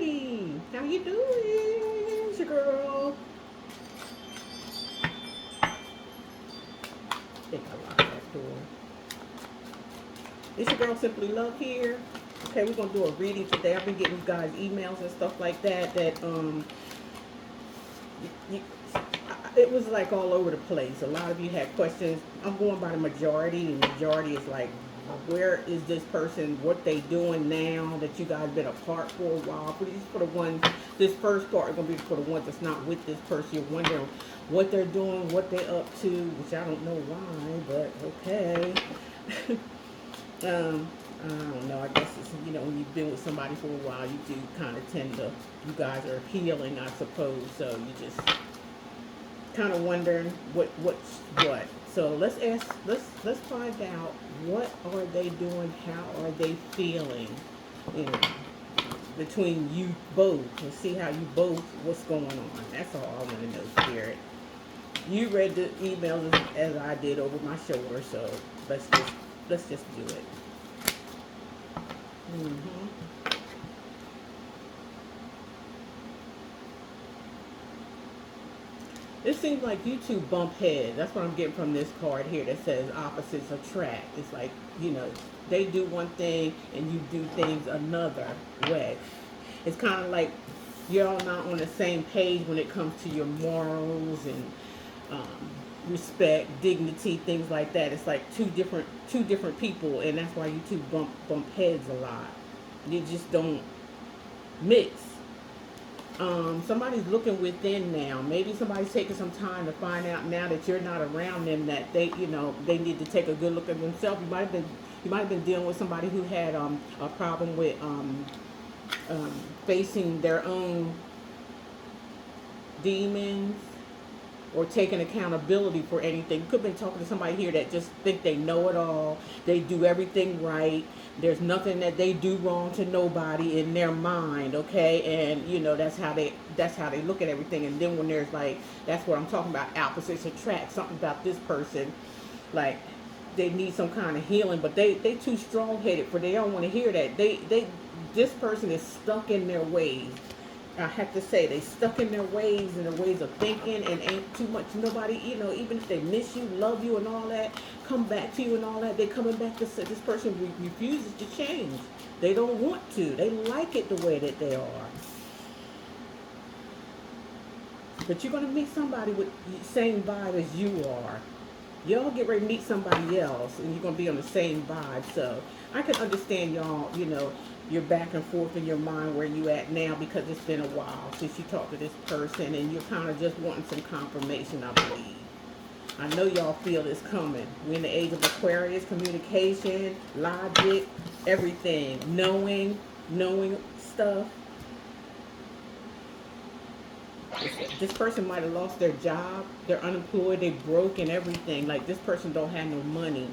Judy. How you doing? It's your girl. I think I locked that door. It's your girl Simply Love here. Okay, we're gonna do a reading today. I've been getting you guys emails and stuff like that. You, it was like all over the place. A lot of you had questions. I'm going by the majority. The majority is like, where is this person? What they doing now that you guys been apart for a while? For the ones, this first part is gonna be for the ones that's not with this person. You're wondering what they're doing, what they're up to, which I don't know why, but okay. I don't know. I guess it's, when you've been with somebody for a while, you do kind of tend to. You guys are healing, I suppose. So you just kind of wondering what's what. So let's find out what are they doing, how are they feeling, you know, between you both, and see how you both, what's going on. That's all I want to know, Spirit. You read the emails as I did over my shoulder, so let's just do it. It seems like you two bump heads. That's what I'm getting from this card here that says opposites attract. It's like, they do one thing and you do things another way. It's kind of like you're all not on the same page when it comes to your morals and respect, dignity, things like that. It's like two different people, and that's why you two bump heads a lot. You just don't mix. Somebody's looking within now. Maybe somebody's taking some time to find out now that you're not around them that they need to take a good look at themselves. You might have been dealing with somebody who had a problem with facing their own demons or taking accountability for anything. You could have been talking to somebody here that just think they know it all. They do everything right. There's nothing that they do wrong to nobody in their mind, okay? And that's how they look at everything. And then when there's like, that's what I'm talking about, opposites attract. Something about this person, like they need some kind of healing, but they too strong headed for, they don't want to hear that. This person is stuck in their ways. I have to say, they stuck in their ways and their ways of thinking, and ain't too much nobody, even if they miss you, love you and all that, come back to you and all that, they coming back to say this person refuses to change. They don't want to. They like it the way that they are. But you're going to meet somebody with the same vibe as you are. Y'all get ready to meet somebody else, and you're going to be on the same vibe. So I can understand y'all, you're back and forth in your mind where you at now, because it's been a while since you talked to this person, and you're kind of just wanting some confirmation, I believe. I know y'all feel this coming. We're in the age of Aquarius, communication, logic, everything, knowing stuff. This person might have lost their job, they're unemployed, they broke and everything. Like, this person don't have no money.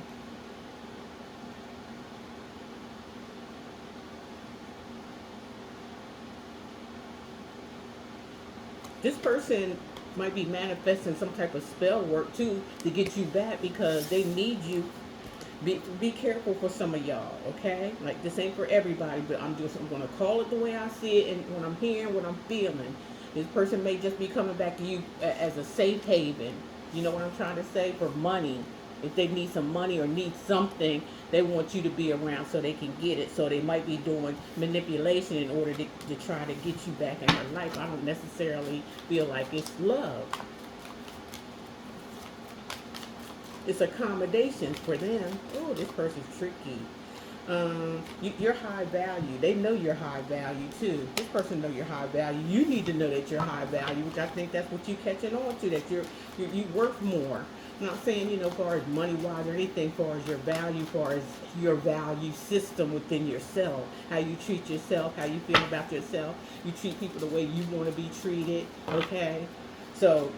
This person might be manifesting some type of spell work too to get you back, because they need you. Be careful for some of y'all, okay? Like, this ain't for everybody, but I'm going to call it the way I see it, and what I'm hearing, what I'm feeling. This person may just be coming back to you as a safe haven. You know what I'm trying to say? For money. If they need some money or need something, they want you to be around so they can get it. So they might be doing manipulation in order to try to get you back in their life. I don't necessarily feel like it's love. It's accommodations for them. Oh, this person's tricky. You're high value. They know you're high value too. This person know you're high value. You need to know that you're high value, which I think that's what you're catching on to, that you worth more. I'm not saying, far as money-wise or anything, far as your value, far as your value system within yourself, how you treat yourself, how you feel about yourself. You treat people the way you want to be treated, okay? So,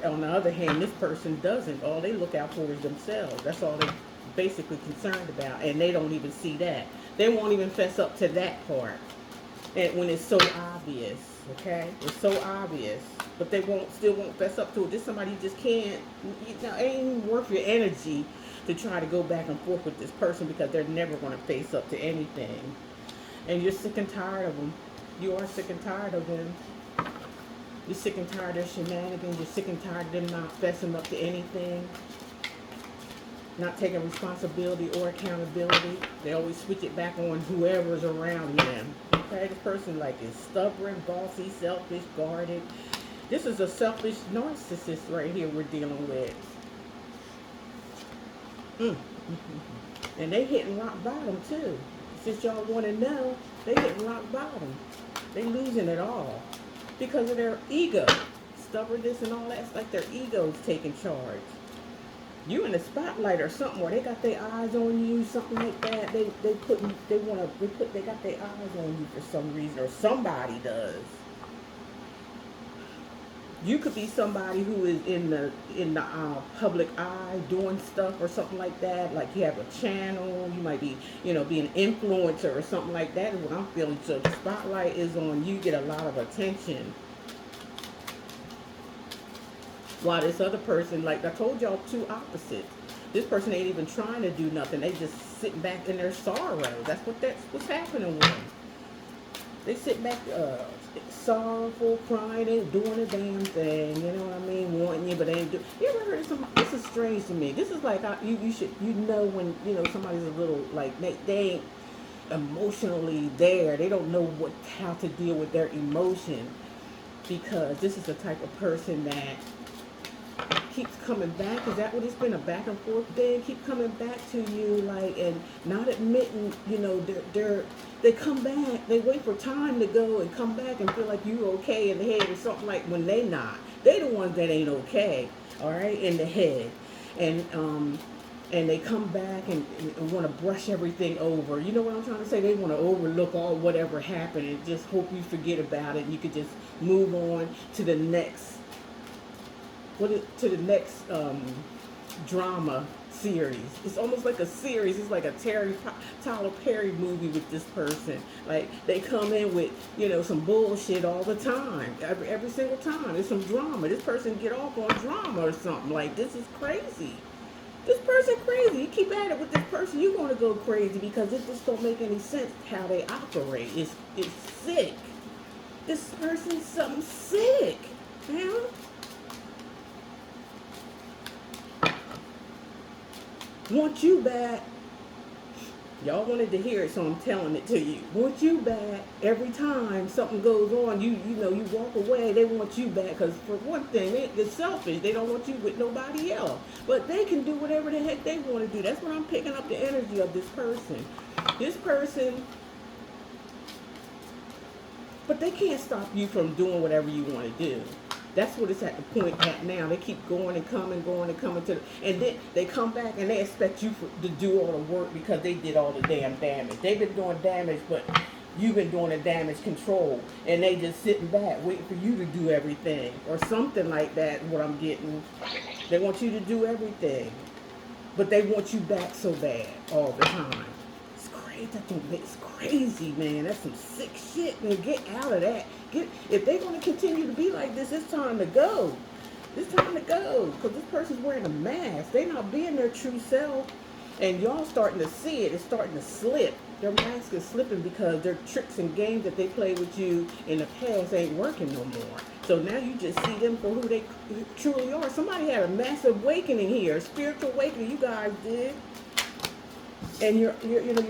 on the other hand, this person doesn't. All they look out for is themselves. That's all they're basically concerned about, and they don't even see that. They won't even fess up to that part, and when it's so obvious, okay? It's so obvious. But they still won't fess up to it. This somebody you just can't, it ain't even worth your energy to try to go back and forth with this person, because they're never going to face up to anything. And you're sick and tired of them. You are sick and tired of them. You're sick and tired of shenanigans. You're sick and tired of them not fessing up to anything, not taking responsibility or accountability. They always switch it back on whoever's around them. Okay, this person like is stubborn, bossy, selfish, guarded. This is a selfish narcissist right here we're dealing with. And they hitting rock bottom too. Since y'all want to know, they hitting rock bottom. They losing it all because of their ego, stubbornness and all that. It's like their ego's taking charge. You in the spotlight or something, or they got their eyes on you, something like that. They got their eyes on you for some reason, or somebody does. You could be somebody who is in the public eye doing stuff or something like that. Like you have a channel, you might be, be an influencer or something like that is what I'm feeling. So the spotlight is on you, get a lot of attention. While this other person, like I told y'all, two opposites. This person ain't even trying to do nothing. They just sitting back in their sorrow. That's what's happening with them. They sit back sorrowful, crying, ain't doing a damn thing. You know what I mean? Wanting you, but they ain't do. You ever heard of somebody? This is strange to me. This is like you should when somebody's a little like they ain't emotionally there. They don't know how to deal with their emotion, because this is the type of person that keeps coming back. Is that what it's been, a back and forth thing? Keep coming back to you, like, and not admitting, they come back, they wait for time to go and come back and feel like you okay in the head or something, like when they not. They the ones that ain't okay, all right, in the head. And they come back and want to brush everything over. You know what I'm trying to say? They want to overlook all whatever happened and just hope you forget about it and you could just move on to the next drama series. It's almost like a series. It's like a Tyler Perry movie with this person. Like they come in with some bullshit all the time. Every single time there's some drama. This person get off on drama or something. Like, this is crazy. This person crazy. You keep at it with this person, you're gonna go crazy, because it just don't make any sense how they operate. It's sick. This person's something sick, man. Want you back. Y'all wanted to hear it, so I'm telling it to you. Want you back. Every time something goes on, you walk away, they want you back. Because for one thing, they're selfish. They don't want you with nobody else. But they can do whatever the heck they want to do. That's what I'm picking up, the energy of this person. This person, but they can't stop you from doing whatever you want to do. That's what it's at the point at now. They keep going and coming to, and then they come back and they expect you to do all the work because they did all the damn damage. They've been doing damage, but you've been doing the damage control, and they just sitting back waiting for you to do everything or something like that. What I'm getting, they want you to do everything, but they want you back so bad all the time. It's crazy. I think it's crazy, man. That's some sick shit, man. Get out of that. If they're going to continue to be like this, it's time to go. It's time to go, because this person's wearing a mask. They're not being their true self, and y'all starting to see it. It's starting to slip. Their mask is slipping because their tricks and games that they played with you in the past ain't working no more. So now you just see them for who they truly are. Somebody had a massive awakening here, a spiritual awakening. You guys did. And you're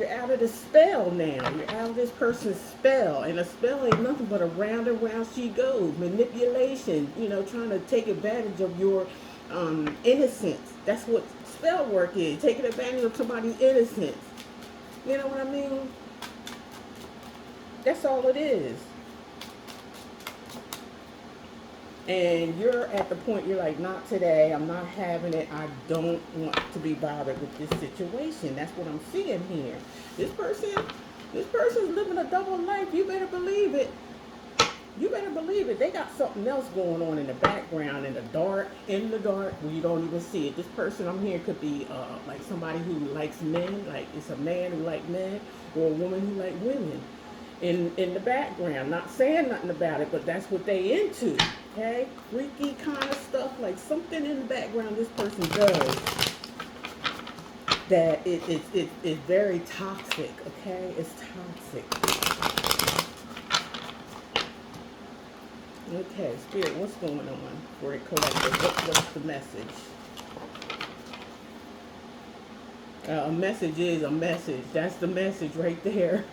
out of the spell now. You're out of this person's spell. And a spell ain't nothing but around and round she goes. Manipulation, trying to take advantage of your innocence. That's what spell work is. Taking advantage of somebody's innocence. You know what I mean? That's all it is. And you're at the point, you're like, not today, I'm not having it, I don't want to be bothered with this situation. That's what I'm seeing here. This person's living a double life. You better believe it. You better believe it. They got something else going on in the background, in the dark, where you don't even see it. This person I'm here could be like somebody who likes men, like it's a man who likes men, or a woman who likes women. In the background, not saying nothing about it, but that's what they into. Okay, freaky kind of stuff, like something in the background this person does that it's very toxic. Okay, it's toxic. Okay, Spirit, what's going on for the collective? What's the message? A message is a message. That's the message right there.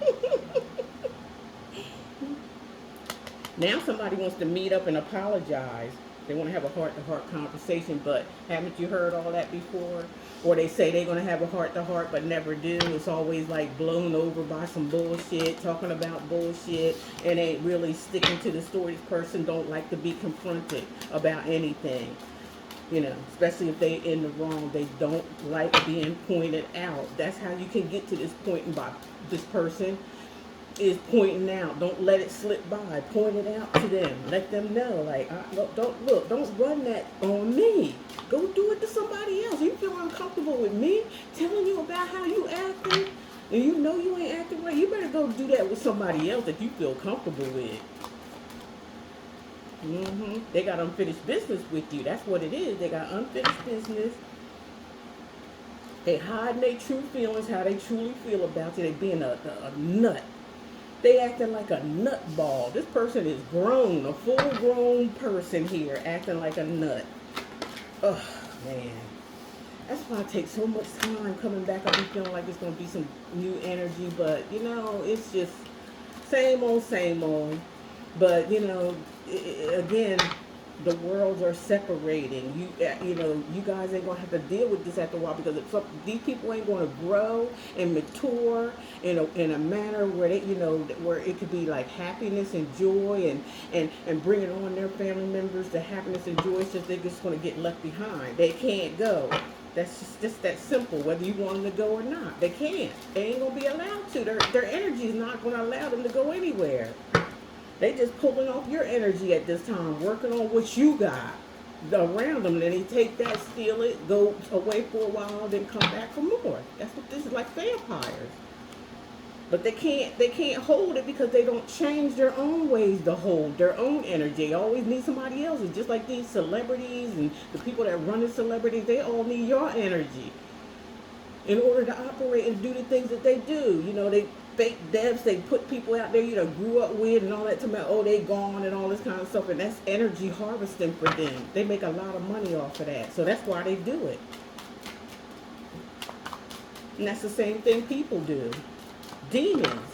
Now somebody wants to meet up and apologize. They want to have a heart-to-heart conversation, but haven't you heard all that before? Or they say they're going to have a heart-to-heart but never do. It's always like blown over by some bullshit, talking about bullshit, and ain't really sticking to the story. This person don't like to be confronted about anything. You know, especially if they in the wrong. They don't like being pointed out. That's how you can get to this point, and by this person is pointing out. Don't let it slip by. Point it out to them. Let them know, like, don't run that on me. Go do it to somebody else. You feel uncomfortable with me telling you about how you acting, and you know you ain't acting right. You better go do that with somebody else that you feel comfortable with. They got unfinished business with you. That's what it is. They got unfinished business. They hiding their true feelings, how they truly feel about you. They being a nut. They acting like a nutball. This person is grown, a full-grown person here, acting like a nut. Oh, man. That's why I take so much time coming back. I be feeling like it's going to be some new energy, but, you know, it's just same old, same old. But, you know, again, the worlds are separating. You know, you guys ain't gonna have to deal with this after a while, because these people ain't gonna grow and mature in a manner where they, you know, where it could be like happiness and joy and bringing on their family members the happiness and joy. It's just they're just gonna get left behind. They can't go. That's just that simple. Whether you want them to go or not, they can't. They ain't gonna be allowed to. Their energy is not gonna allow them to go anywhere. They just pulling off your energy at this time, working on what you got around them. Then they take that, steal it, go away for a while, then come back for more. That's what this is, like vampires. But they can't hold it because they don't change their own ways to hold their own energy. They always need somebody else's. Just like these celebrities and the people that run the celebrities, they all need your energy in order to operate and do the things that they do. You know, they fake devs, they put people out there you know grew up with and all that, to me, oh, they gone and all this kind of stuff, and that's energy harvesting for them. They make a lot of money off of that, so that's why they do it. And that's the same thing people do. Demons.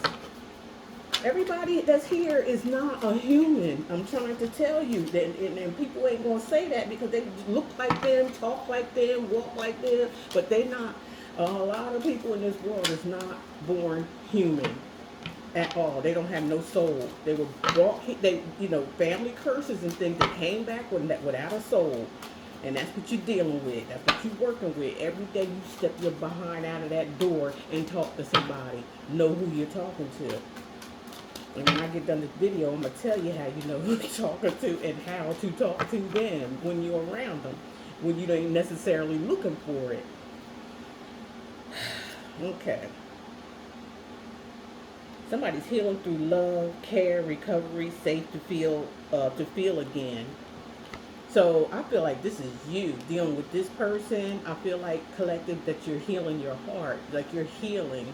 Everybody that's here is not a human. I'm trying to tell you that, and people ain't gonna say that because they look like them, talk like them, walk like them, but they not. A lot of people in this world is not born human at all. They don't have no soul. They were brought, you know, family curses and things that came back without a soul. And that's what you're dealing with. That's what you're working with. Every day you step your behind out of that door and talk to somebody. Know who you're talking to. And when I get done this video, I'm going to tell you how you know who you're talking to and how to talk to them when you're around them, when you ain't necessarily looking for it. Okay. Somebody's healing through love, care, recovery, safe to feel again. So I feel like this is you dealing with this person. I feel like, collective, that you're healing your heart, like you're healing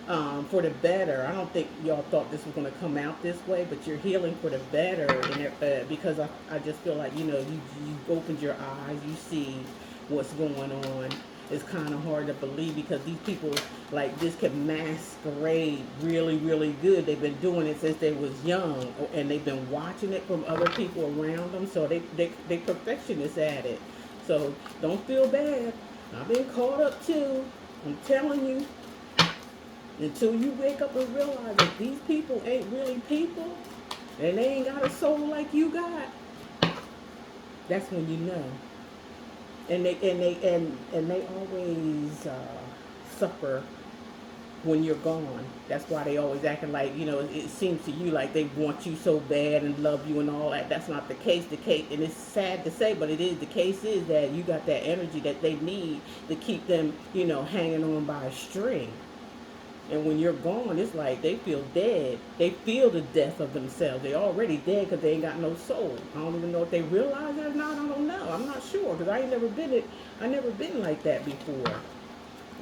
for the better. I don't think y'all thought this was going to come out this way, but you're healing for the better, and because I just feel like, you know, you opened your eyes, you see what's going on. It's kind of hard to believe because these people like this can masquerade really, really good. They've been doing it since they was young, and they've been watching it from other people around them. So they perfectionists at it. So don't feel bad. I've been caught up too. I'm telling you. Until you wake up and realize that these people ain't really people, and they ain't got a soul like you got, that's when you know. And they always suffer when you're gone. That's why they always acting like, you know, it seems to you like they want you so bad and love you and all that. That's not the case. And it's sad to say, but it is. The case is that you got that energy that they need to keep them, you know, hanging on by a string. And when you're gone, it's like they feel dead. They feel the death of themselves. They're already dead because they ain't got no soul. I don't even know if they realize it or not. I don't know. I'm not sure because I never been like that before.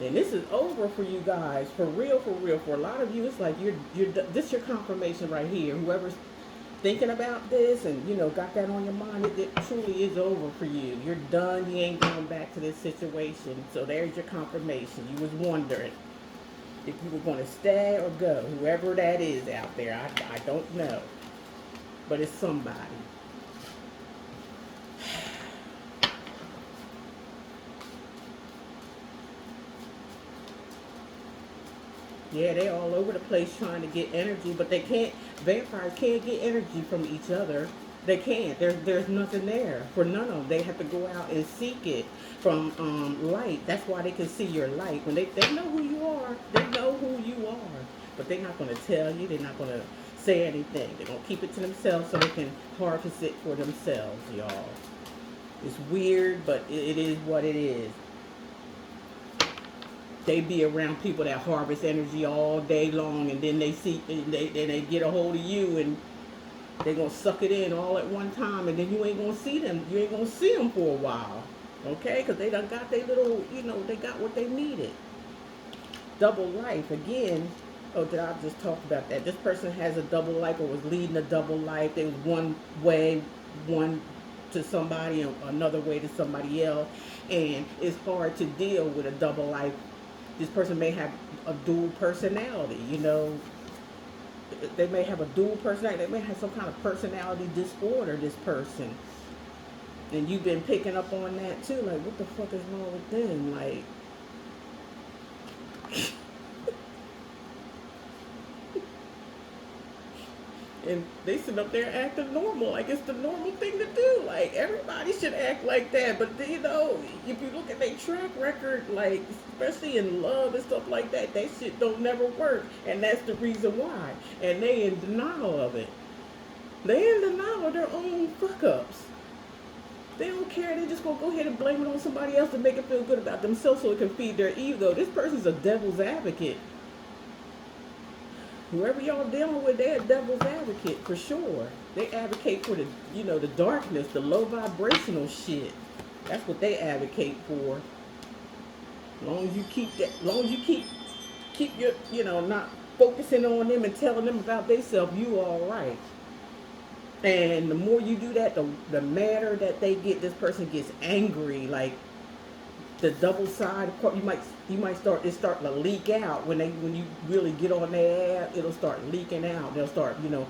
And this is over for you guys, for real, for real. For a lot of you, it's like you're this your confirmation right here. Whoever's thinking about this and, you know, got that on your mind, it truly is over for you. You're done. You ain't going back to this situation. So there's your confirmation. You was wondering if you were going to stay or go. Whoever that is out there, I don't know. But it's somebody. Yeah, they're all over the place trying to get energy, but they can't. Vampires can't get energy from each other. They can't. There's nothing there for none of them. They have to go out and seek it from light. That's why they can see your light. When they know who you are, they know who you are. But they're not going to tell you. They're not going to say anything. They're going to keep it to themselves so they can harvest it for themselves, y'all. It's weird, but it is what it is. They be around people that harvest energy all day long, and then they see, and they get a hold of you, and they gonna suck it in all at one time, and then you ain't gonna see them. You ain't gonna see them for a while, okay? Because they done got their little, you know, they got what they needed. Double life again. Oh, did I just talk about that? This person has a double life, or was leading a double life. They was one way, one to somebody, and another way to somebody else, and it's hard to deal with a double life. This person may have a dual personality, you know. They may have a dual personality. They may have some kind of personality disorder, this person. And you've been picking up on that too. Like, what the fuck is wrong with them? Like, and they sit up there acting normal, like it's the normal thing to do. Like, everybody should act like that. But, you know, if you look at their track record, like, especially in love and stuff like that, that shit don't never work. And that's the reason why. And they in denial of it. They in denial of their own fuck-ups. They don't care. They just gonna go ahead and blame it on somebody else to make it feel good about themselves so it can feed their ego. This person's a devil's advocate. Whoever y'all dealing with, they're a devil's advocate for sure. They advocate for the, you know, the darkness, the low vibrational shit. That's what they advocate for. As long as you keep that, as long as you keep your, you know, not focusing on them and telling them about themselves, you all right. And the more you do that, the madder that they get. This person gets angry, like the double side. You might start to leak out when you really get on their ass. It'll start leaking out. They'll start, you know,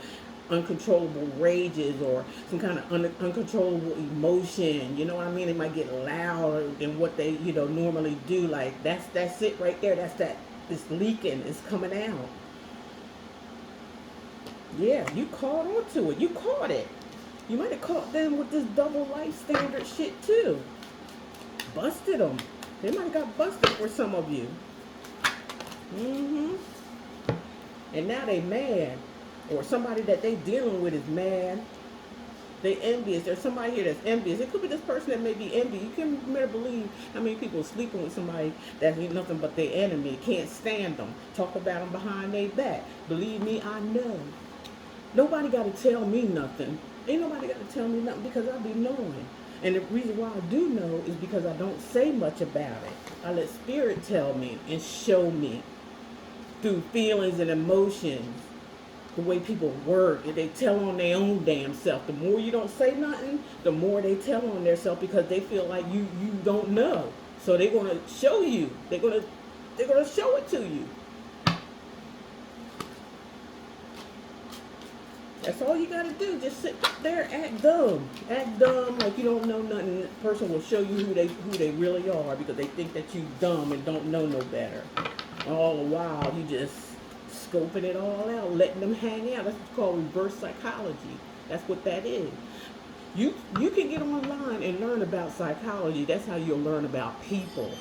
uncontrollable rages or some kind of uncontrollable emotion. You know what I mean? They might get louder than what they, you know, normally do. Like that's it right there. It's leaking. It's coming out. Yeah, you caught on to it. You caught it. You might have caught them with this double life standard shit too. Busted them. They might have got busted for some of you. And now they mad. Or somebody that they dealing with is mad. They envious. There's somebody here that's envious. It could be this person that may be envious. You can't better believe how many people are sleeping with somebody that's nothing but their enemy. Can't stand them. Talk about them behind their back. Believe me, I know. Nobody got to tell me nothing. Ain't nobody got to tell me nothing because I be knowing. And the reason why I do know is because I don't say much about it. I let spirit tell me and show me through feelings and emotions, the way people work, and they tell on their own damn self. The more you don't say nothing, the more they tell on their self because they feel like you don't know. So they're gonna show you. They're gonna show it to you. That's all you gotta do. Just sit there, act dumb. Act dumb like you don't know nothing. The person will show you who they really are because they think that you dumb and don't know no better. All the while you just scoping it all out, letting them hang out. That's what's called reverse psychology. That's what that is. You can get online and learn about psychology. That's how you'll learn about people.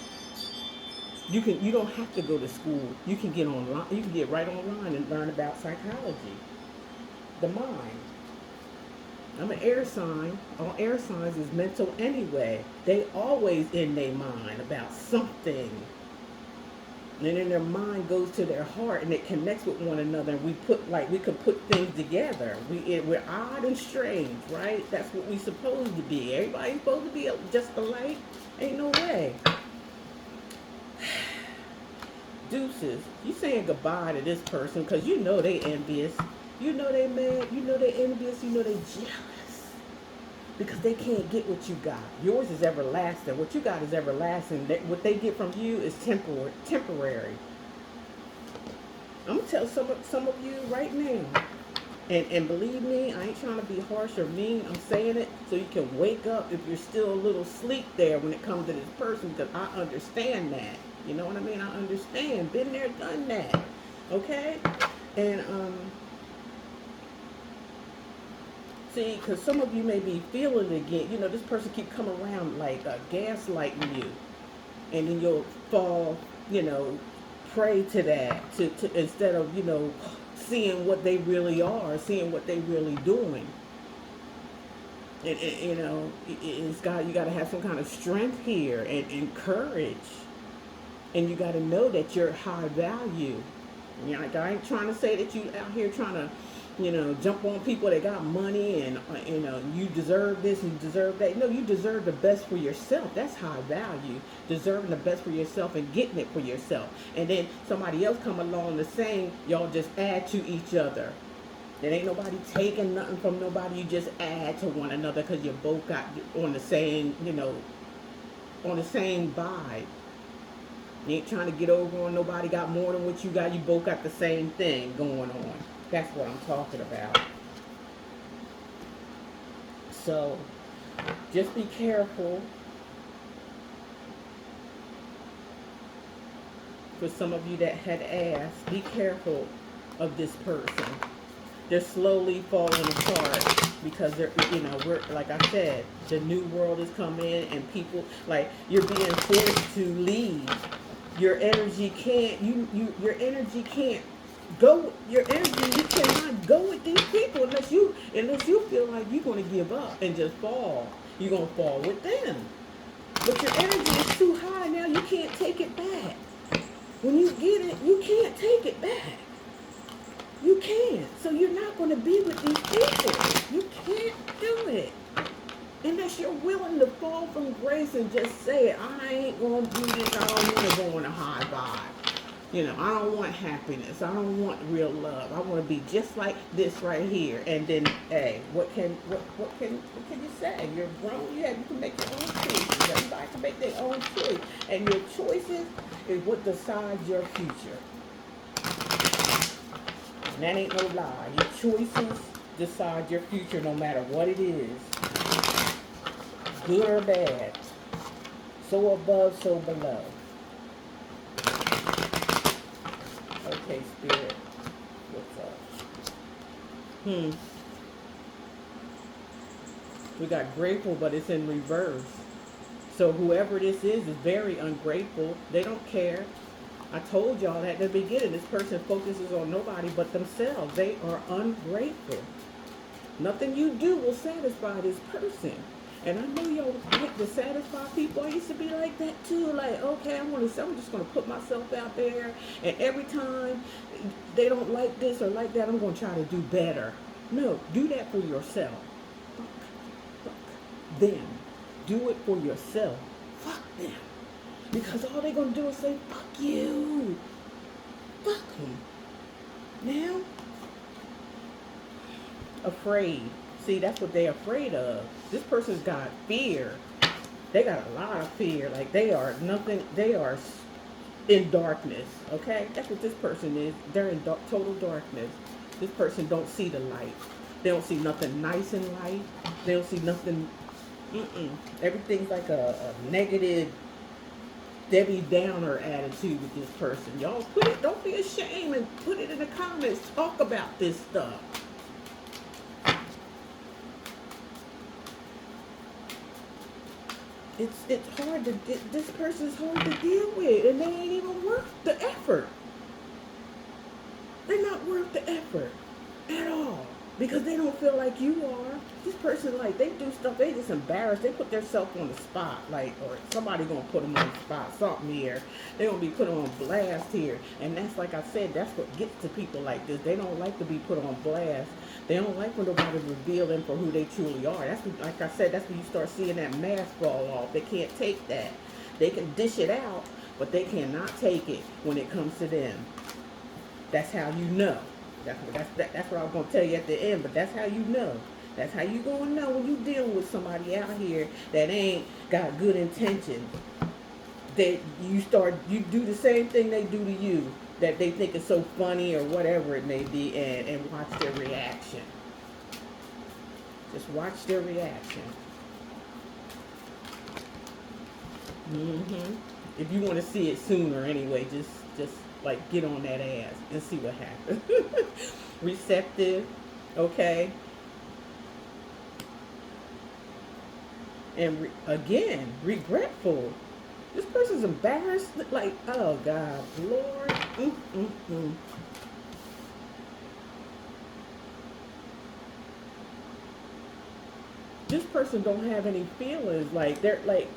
You don't have to go to school. You can get online. You can get right online and learn about psychology. The mind. I'm an air sign. All air signs is mental anyway. They always in their mind about something. And then their mind goes to their heart and it connects with one another. And we could put things together. We're odd and strange, right? That's what we're supposed to be. Everybody's supposed to be just alike. Ain't no way. Deuces. You saying goodbye to this person because you know they envious. You know they mad. You know they envious. You know they jealous because they can't get what you got. Yours is everlasting. What you got is everlasting. What they get from you is temporary. I'm gonna tell some of you right now. And believe me, I ain't trying to be harsh or mean. I'm saying it so you can wake up if you're still a little sleep there when it comes to this person, because I understand that. You know what I mean? I understand. Been there, done that. Okay? And see, because some of you may be feeling it again. You know, this person keep coming around like gaslighting you, and then you'll fall. You know, prey to that to instead of seeing what they really are, seeing what they really doing. And you know, you got to have some kind of strength here and courage, and you got to know that you're high value. You know, like, I ain't trying to say that you out here trying to, jump on people that got money and you deserve this and you deserve that. No, you deserve the best for yourself. That's high value. Deserving the best for yourself and getting it for yourself. And then somebody else come along the same, y'all just add to each other. There ain't nobody taking nothing from nobody. You just add to one another because you both got on the same, on the same vibe. You ain't trying to get over on nobody got more than what you got. You both got the same thing going on. That's what I'm talking about. So, just be careful. For some of you that had asked, be careful of this person. They're slowly falling apart because we're, like I said, the new world is coming in and people, like, you're being forced to leave. Your energy can't, your energy can't go, your energy, you cannot go with these people unless you feel like you're going to give up and just fall. You're going to fall with them. But your energy is too high now, you can't take it back. When you get it, you can't take it back. You can't. So you're not going to be with these people. You can't do it. Unless you're willing to fall from grace and just say, I ain't going to do this. I don't want to go on a high vibe. I don't want happiness. I don't want real love. I want to be just like this right here. And then, hey, what can you say? You're grown. You can make your own choices. Everybody can make their own choice. And your choices is what decides your future. And that ain't no lie. Your choices decide your future no matter what it is. Good or bad. So above, so below. Okay, Spirit. What's up? We got grateful, but it's in reverse. So whoever this is very ungrateful. They don't care. I told y'all that at the beginning. This person focuses on nobody but themselves. They are ungrateful. Nothing you do will satisfy this person. And I know y'all like to satisfy people. I used to be like that too. Like, okay, I'm just going to put myself out there. And every time they don't like this or like that, I'm going to try to do better. No, do that for yourself. Fuck them. Do it for yourself. Fuck them. Because all they're going to do is say, fuck you. Fuck them. Now, afraid. See, that's what they're afraid of. This person's got fear. They got a lot of fear. Like, they are in darkness. Okay? That's what this person is. They're in total darkness. This person don't see the light. They don't see nothing nice in life. They don't see nothing. Everything's like a negative Debbie Downer attitude with this person. Y'all don't be ashamed and put it in the comments. Talk about this stuff. It's hard to this person's hard to deal with, and they ain't even worth the effort. They're not worth the effort at all because they don't feel like you are. This person, like, they do stuff, they just embarrassed. They put themselves on the spot, like, or somebody gonna put them on the spot, something here. They gonna be put on blast here, and that's, like I said, that's what gets to people like this. They don't like to be put on blast. They don't like when nobody reveal them for who they truly are. That's when, like I said, that's when you start seeing that mask fall off. They can't take that. They can dish it out, but they cannot take it when it comes to them. That's how you know. That's what I was gonna tell you at the end. But that's how you know. That's how you gonna know when you dealing with somebody out here that ain't got good intentions. That you do the same thing they do to you, that they think is so funny or whatever it may be, and watch their reaction. Just watch their reaction. If you want to see it sooner, anyway, just like get on that ass and see what happens. Receptive, okay, and again, regretful. This person's embarrassed. Like, oh God, Lord. This person don't have any feelings. Like they're like,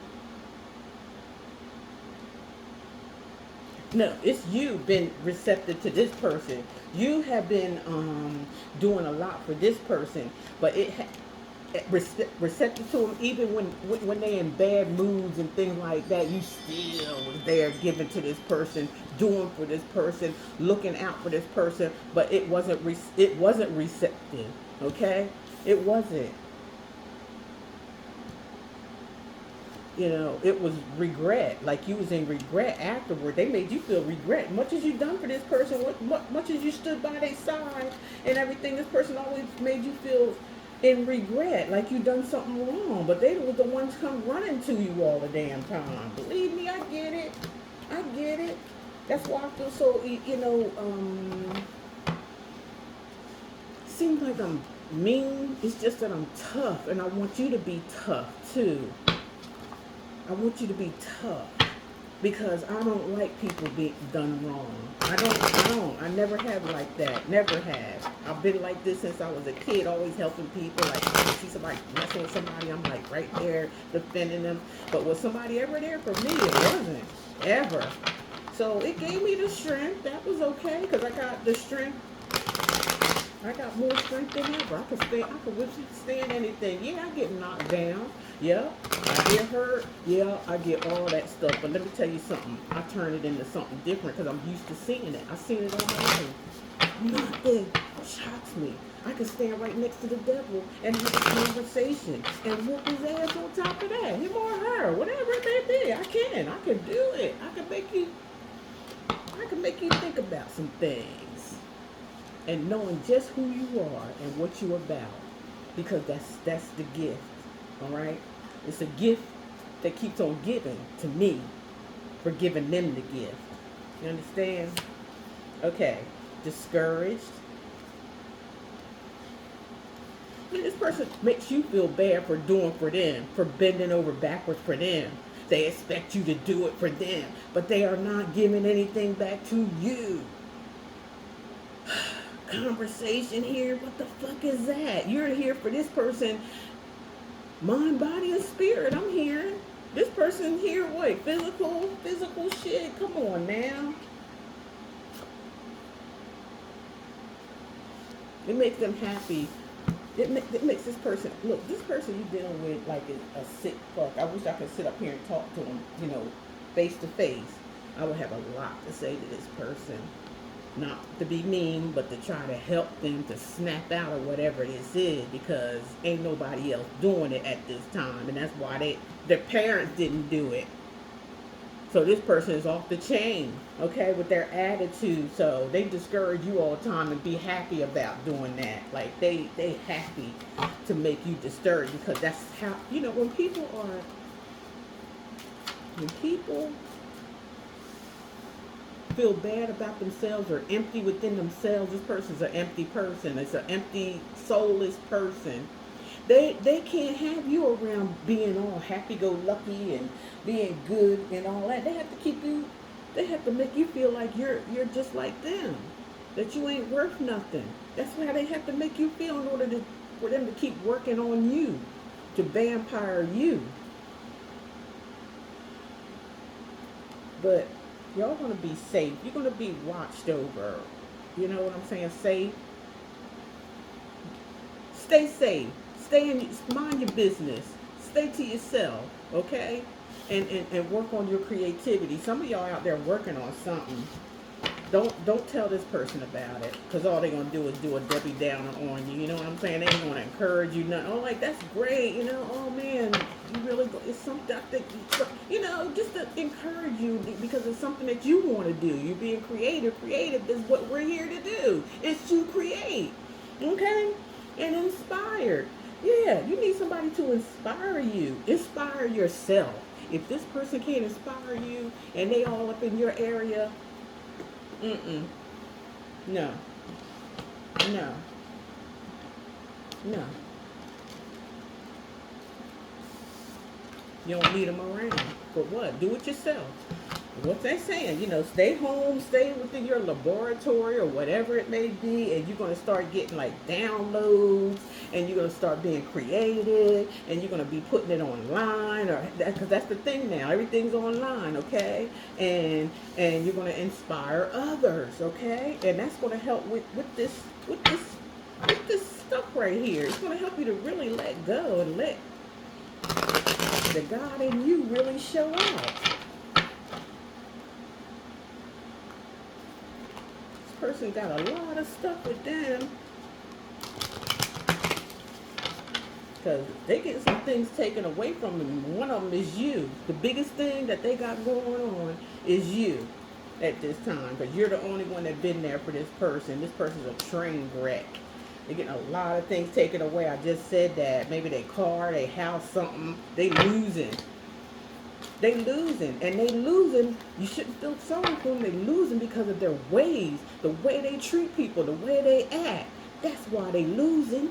no, it's you been receptive to this person. You have been doing a lot for this person, but receptive to them even when they in bad moods and things like that. You still was there giving to this person, doing for this person, looking out for this person, but it wasn't receptive. Okay, it wasn't. You know, it was regret. Like you was in regret afterward. They made you feel regret. Much as you done for this person, much as you stood by their side and everything, this person always made you feel in regret, like you done something wrong. But they were the ones come running to you all the damn time. Believe me, I get it. I get it. That's why I feel so, seems like I'm mean. It's just that I'm tough, and I want you to be tough too. I want you to be tough because I don't like people being done wrong. I don't. I never have like that. Never have. I've been like this since I was a kid, always helping people. Like, if I see somebody messing with somebody, I'm like right there defending them. But was somebody ever there for me? It wasn't. Ever. So it gave me the strength. That was okay because I got the strength. I got more strength than ever. I could withstand anything. Yeah, I get knocked down. Yeah, I get hurt. Yeah, I get all that stuff. But let me tell you something. I turn it into something different because I'm used to seeing it. I've seen it all my life. Nothing shocks me. I can stand right next to the devil and have a conversation and whoop his ass on top of that. Him or her, whatever it may be. I can do it. I can make you think about some things. And knowing just who you are and what you're about. Because that's the gift. All right? It's a gift that keeps on giving to me for giving them the gift. You understand? Okay. Discouraged. And this person makes you feel bad for doing for them, for bending over backwards for them. They expect you to do it for them, but they are not giving anything back to you. Conversation here, what the fuck is that? You're here for this person, mind, body, and spirit. I'm hearing this person here. What? Physical shit. Come on now. It makes them happy. It makes this person look. This person you're dealing with like a sick fuck. I wish I could sit up here and talk to him, face to face. I would have a lot to say to this person. Not to be mean, but to try to help them to snap out of whatever this is, because ain't nobody else doing it at this time, and that's why their parents didn't do it. So this person is off the chain, okay, with their attitude. So they discourage you all the time and be happy about doing that. Like they happy to make you discouraged, because that's how, when people feel bad about themselves or empty within themselves. This person's an empty person. It's an empty, soulless person. They can't have you around being all happy-go-lucky and being good and all that. They have to keep you. They have to make you feel like you're just like them, that you ain't worth nothing. That's how they have to make you feel in order for them to keep working on you, to vampire you. But y'all gonna be safe. You're gonna be watched over. You know what I'm saying? Safe. Stay safe. Mind your business. Stay to yourself, okay? And work on your creativity. Some of y'all out there working on something. Don't tell this person about it, because all they're gonna do is do a Debbie Downer on you. You know what I'm saying? They ain't gonna encourage you. Nothing. Oh, like that's great. You know. Oh man, you really go. It's something I think. You know, just to encourage you because it's something that you want to do. You're being creative. Creative is what we're here to do. It's to create. Okay, and inspired. Yeah, you need somebody to inspire you. Inspire yourself. If this person can't inspire you and they all up in your area, mm-mm. No. No. No. You don't need them around. For what? Do it yourself. What they saying, you know, stay home, stay within your laboratory or whatever it may be, and you're going to start getting like downloads, and you're going to start being creative, and you're going to be putting it online, or because that's the thing now, everything's online, okay? And you're going to inspire others, okay? And that's going to help with this stuff right here. It's going to help you to really let go and let the God in you really show out. Person got a lot of stuff with them because they get some things taken away from them. One of them is you. The biggest thing that they got going on is you at this time, because you're the only one that's been there for this person. This person's a train wreck. They're getting a lot of things taken away. I just said that. Maybe their car, their house, something. They losing. They losing, and they losing. You shouldn't feel sorry for them. They losing because of their ways, the way they treat people, the way they act. That's why they losing.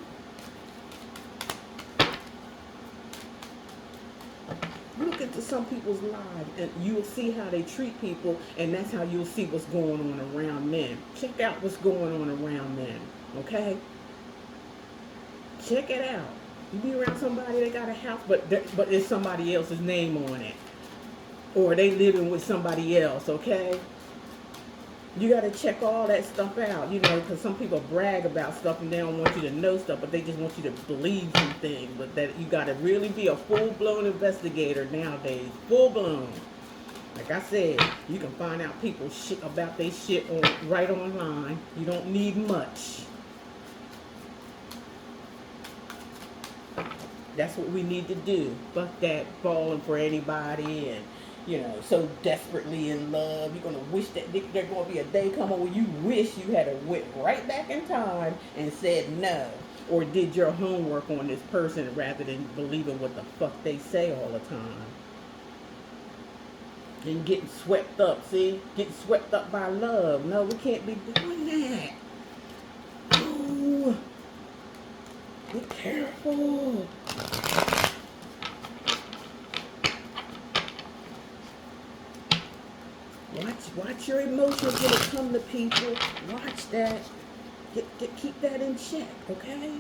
Look into some people's lives, and you'll see how they treat people, and that's how you'll see what's going on around them. Check out what's going on around them, okay? Check it out. You be around somebody, they got a house, but there's somebody else's name on it. Or they living with somebody else, okay? You got to check all that stuff out, you know, because some people brag about stuff and they don't want you to know stuff, but they just want you to believe some things. But that you got to really be a full-blown investigator nowadays. Full-blown. Like I said, you can find out people shit about their shit right online. You don't need much. That's what we need to do. Fuck that falling for anybody and, you know, so desperately in love. You're going to wish that there's going to be a day coming when you wish you had went right back in time and said no. Or did your homework on this person rather than believing what the fuck they say all the time. And getting swept up, see? Getting swept up by love. No, we can't be doing that. Oh, be careful. Watch your emotions when it come to people. Watch that. Keep that in check, okay?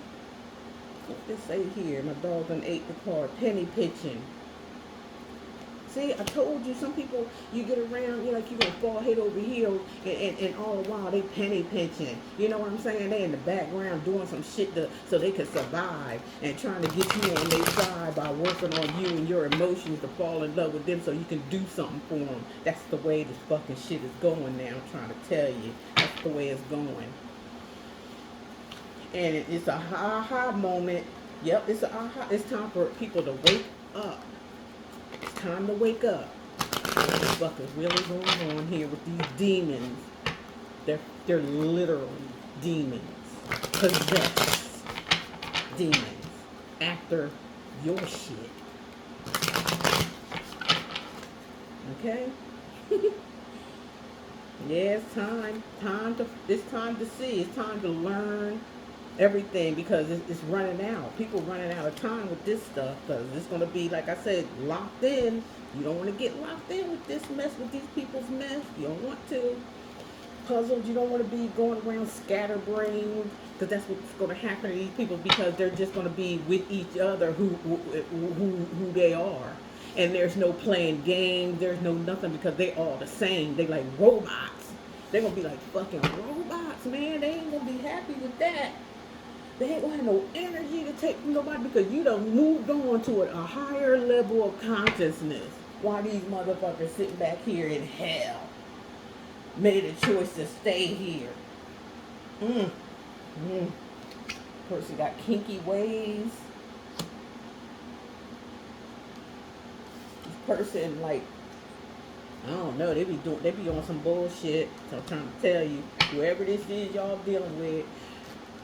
What does it say here? My dog done ate the card. Penny pitching. See, I told you, some people, you get around, you're like, you're going to fall head over heels, and all the while they penny pinching. You know what I'm saying? They in the background doing some shit so they can survive and trying to get you on their side by working on you and your emotions to fall in love with them so you can do something for them. That's the way this fucking shit is going now, I'm trying to tell you. That's the way it's going. And it's a aha moment. Yep, it's a aha. It's time for people to wake up. It's time to wake up. What the fuck is really going on here with these demons? They're literally demons. Possessed demons. After your shit. Okay? Yeah, it's time to see. It's time to learn everything, because it's running out. People running out of time with this stuff, because it's going to be, like I said, locked in. You don't want to get locked in with this mess, with these people's mess. You don't want to. Puzzled. You don't want to be going around scatterbrained, because that's what's going to happen to these people, because they're just going to be with each other who they are. And there's no playing games. There's no nothing, because they all the same. They like robots. They're going to be like fucking robots, man. They ain't going to be happy with that. They ain't gonna have no energy to take from nobody, because you done moved on to a higher level of consciousness while these motherfuckers sitting back here in hell. made a choice to stay here. Mm. Mm. Person got kinky ways. This person, like, I don't know, they be on some bullshit. So I'm trying to tell you, whoever this is y'all dealing with,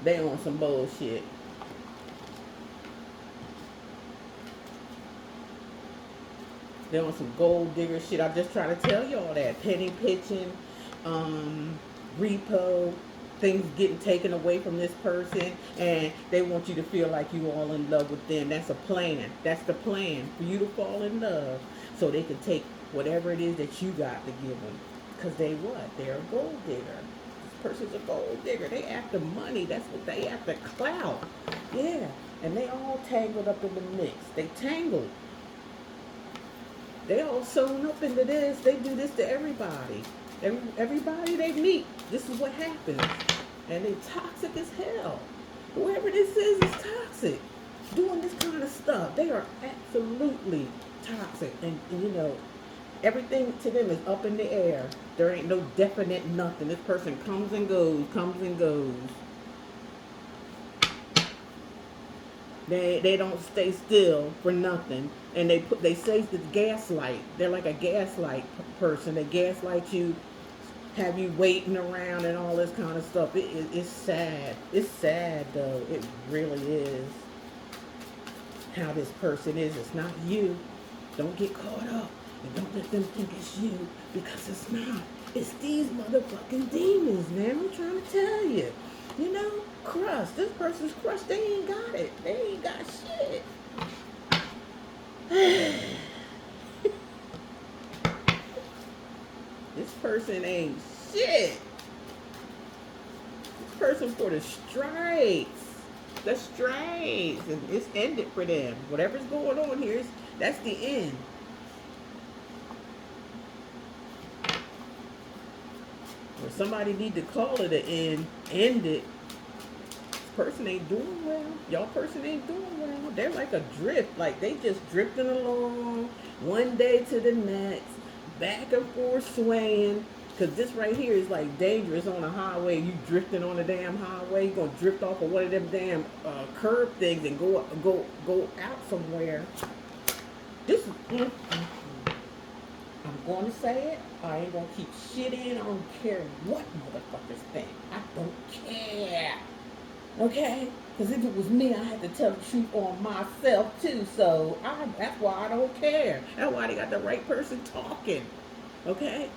they on some bullshit. They on some gold digger shit. I just try to tell y'all that. Penny pitching, repo, things getting taken away from this person, and they want you to feel like you all in love with them. That's a plan. That's the plan for you to fall in love, so they can take whatever it is that you got to give them. Because they what? They're a gold digger. This person's a gold digger. They after money. That's what they after, clout. Yeah, and they all tangled up in the mix. They tangled. They all sewn up into this. They do this to everybody. Everybody they meet, this is what happens. And they toxic as hell. Whoever this is toxic. Doing this kind of stuff. They are absolutely toxic. And you know, everything to them is up in the air. There ain't no definite nothing. This person comes and goes, comes and goes. They don't stay still for nothing, and they say it's gaslight. They're like a gaslight person. They gaslight you, have you waiting around and all this kind of stuff. It's sad. It's sad though. It really is. How this person is. It's not you. Don't get caught up, and don't let them think it's you, because it's not. It's these motherfucking demons, man. I'm trying to tell you. You know, crust. This person's crushed. They ain't got it. They ain't got shit. This person ain't shit. This person for the strikes. The strikes. And it's ended for them. Whatever's going on here, that's the end. Or somebody need to call it an end it. This person ain't doing well. Y'all person ain't doing well. They're like a drift. Like they just drifting along one day to the next, back and forth swaying. Because this right here is like dangerous on a highway. You drifting on a damn highway. You're going to drift off of one of them damn curb things and go out somewhere. This is... I'm going to say it. I ain't going to keep shit in. I don't care what motherfuckers think. I don't care. Okay? Because if it was me, I had to tell the truth on myself too. So that's why I don't care. That's why they got the right person talking. Okay?